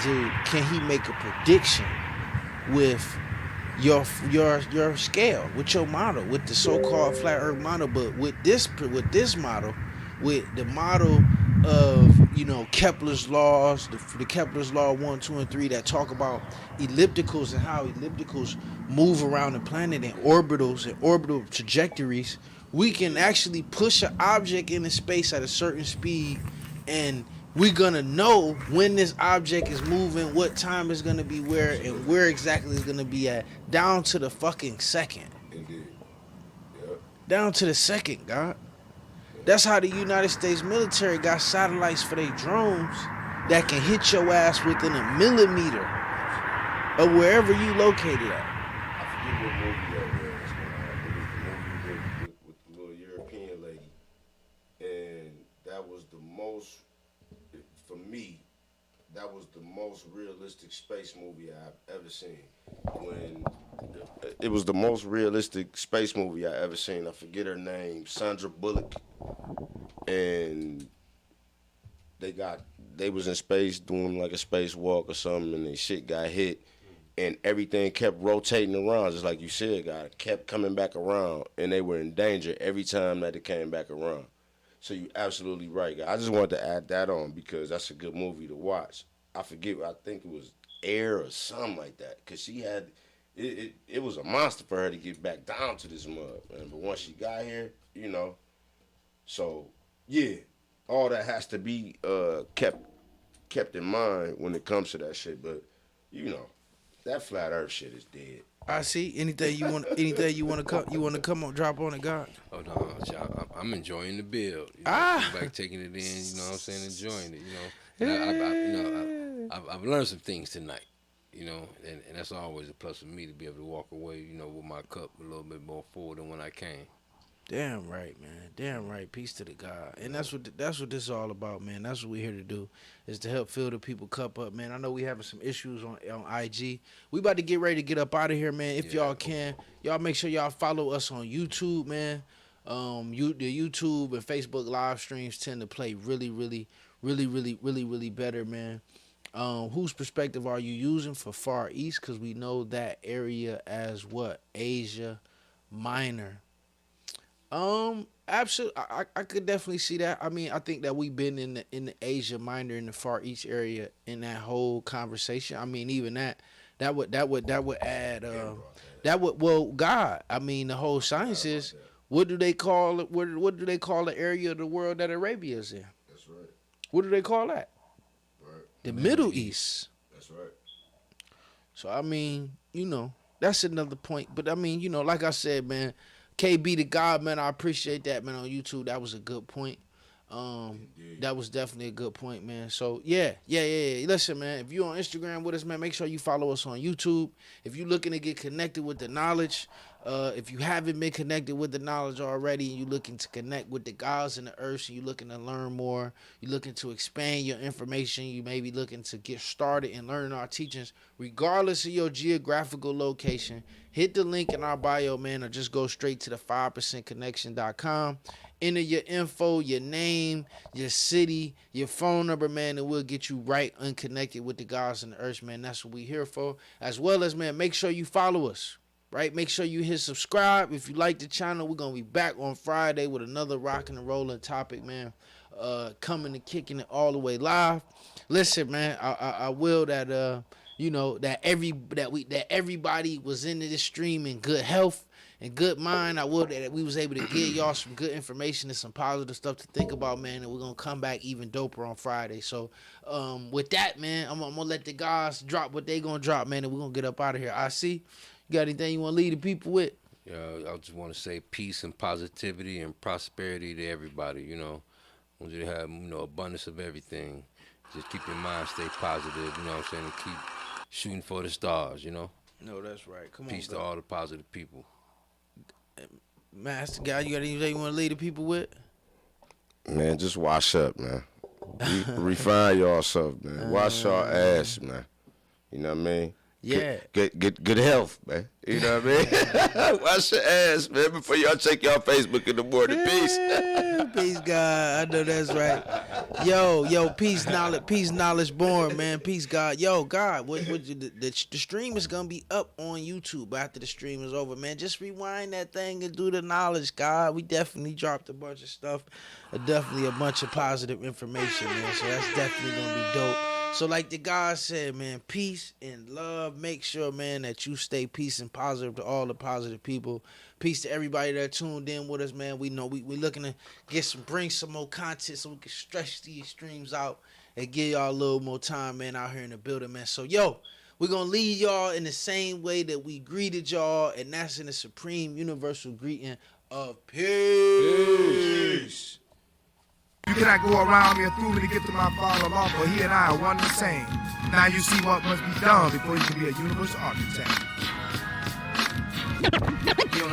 Speaker 2: dude, can he make a prediction with your scale, with your model, with the so-called flat earth model, but with this model, with the model of, you know, Kepler's laws, the Kepler's law 1, 2, and 3 that talk about ellipticals and how ellipticals move around the planet in orbitals and orbital trajectories, we can actually push an object into space at a certain speed, and we're gonna know when this object is moving, what time it's gonna be where, and where exactly it's gonna be at, down to the fucking second.
Speaker 4: Indeed. Yep.
Speaker 2: Down to the second, God. That's how the United States military got satellites for their drones that can hit your ass within a millimeter of wherever you located at.
Speaker 4: I forget what movie that was. It was the movie with the little European lady. And that was the most, for me, that was the most realistic space movie I've ever seen. It was the most realistic space movie I ever seen. I forget her name, Sandra Bullock. And they was in space doing like a spacewalk or something, and their shit got hit, and everything kept rotating around, just like you said, God, kept coming back around, and they were in danger every time that it came back around. So you absolutely right, God. I just wanted to add that on because that's a good movie to watch. I forget, I think it was Air or something like that, because she had, it was a monster for her to get back down to this mud, man. But once she got here, you know, so yeah, all that has to be kept in mind when it comes to that shit. But you know, that flat Earth shit is dead.
Speaker 2: I see. Anything you want to come on, drop on it, God.
Speaker 3: Oh no, I'm enjoying the build. You know, like taking it in. You know what I'm saying? Enjoying it. You know, and I've learned some things tonight. You know, and that's always a plus for me to be able to walk away. You know, with my cup a little bit more full than when I came.
Speaker 2: Damn right, man. Damn right. Peace to the God. And that's what this is all about, man. That's what we're here to do, is to help fill the people cup up, man. I know we having some issues on IG. We about to get ready to get up out of here, man. If y'all can, y'all make sure y'all follow us on YouTube, man. The YouTube and Facebook live streams tend to play really better, man. Whose perspective are you using for Far East? Because we know that area as what? Asia Minor. Absolutely. I could definitely see that. I mean, I think that we've been in the Asia Minor, in the Far East area, in that whole conversation. I mean, even that would add God. I mean, the whole science is, what do they call it? What do they call the area of the world that Arabia's in?
Speaker 4: That's right.
Speaker 2: What do they call that?
Speaker 4: Right.
Speaker 2: The Middle East.
Speaker 4: That's right.
Speaker 2: So I mean, you know, that's another point. But I mean, you know, like I said, man, KB the God, man, I appreciate that, man, on YouTube. That was a good point. That was definitely a good point, man. So, yeah. Listen, man, if you're on Instagram with us, man, make sure you follow us on YouTube. If you're looking to get connected with the knowledge, If you haven't been connected with the knowledge already and you're looking to connect with the gods and the earth and you're looking to learn more, you're looking to expand your information, you may be looking to get started and learn our teachings, regardless of your geographical location, hit the link in our bio, man, or just go straight to the 5percentconnection.com. Enter your info, your name, your city, your phone number, man, and we'll get you right unconnected with the gods and the earth, man. That's what we here for. As well as, man, make sure you follow us. Right, make sure you hit subscribe. If you like the channel, we're gonna be back on Friday with another rocking and rolling topic, man. Coming and kicking it all the way live. Listen, man, I will that that everybody was into this stream in good health and good mind. I will that we was able to give y'all some good information and some positive stuff to think about, man. And we're gonna come back even doper on Friday. So with that, man, I'm gonna let the guys drop what they gonna drop, man, and we're gonna get up out of here. I see. You got anything you want to leave the people with?
Speaker 3: Yeah, I just want to say peace and positivity and prosperity to everybody, I want you to have, abundance of everything. Just keep your mind stay positive, you know what I'm saying, and keep shooting for the stars,
Speaker 2: No, that's right. Come on,
Speaker 3: peace to all the positive people.
Speaker 2: Master Guy, you got anything you want to leave the people with?
Speaker 4: Man, just wash up, man. Refine yourself, man. Wash your ass, man. You know what I mean?
Speaker 2: Yeah.
Speaker 4: Get good health, man. You know what I mean? Wash your ass, man, before y'all check y'all Facebook in the morning. Peace.
Speaker 2: Peace, God. I know that's right. Yo, peace, knowledge born, man. Peace, God. Yo, God, the stream is gonna be up on YouTube after the stream is over, man. Just rewind that thing and do the knowledge, God. We definitely dropped a bunch of stuff, definitely a bunch of positive information, man. So that's definitely gonna be dope. So like the guy said, man, peace and love. Make sure, man, that you stay peace and positive to all the positive people. Peace to everybody that tuned in with us, man. We know we looking to bring some more content so we can stretch these streams out and give y'all a little more time, man, out here in the building, man. So, yo, we're going to lead y'all in the same way that we greeted y'all, and that's in the supreme universal greeting of peace.
Speaker 1: You cannot go around me or through me to get to my Father law, for he and I are one and the same. Now you see what must be done before you can be a universal architect.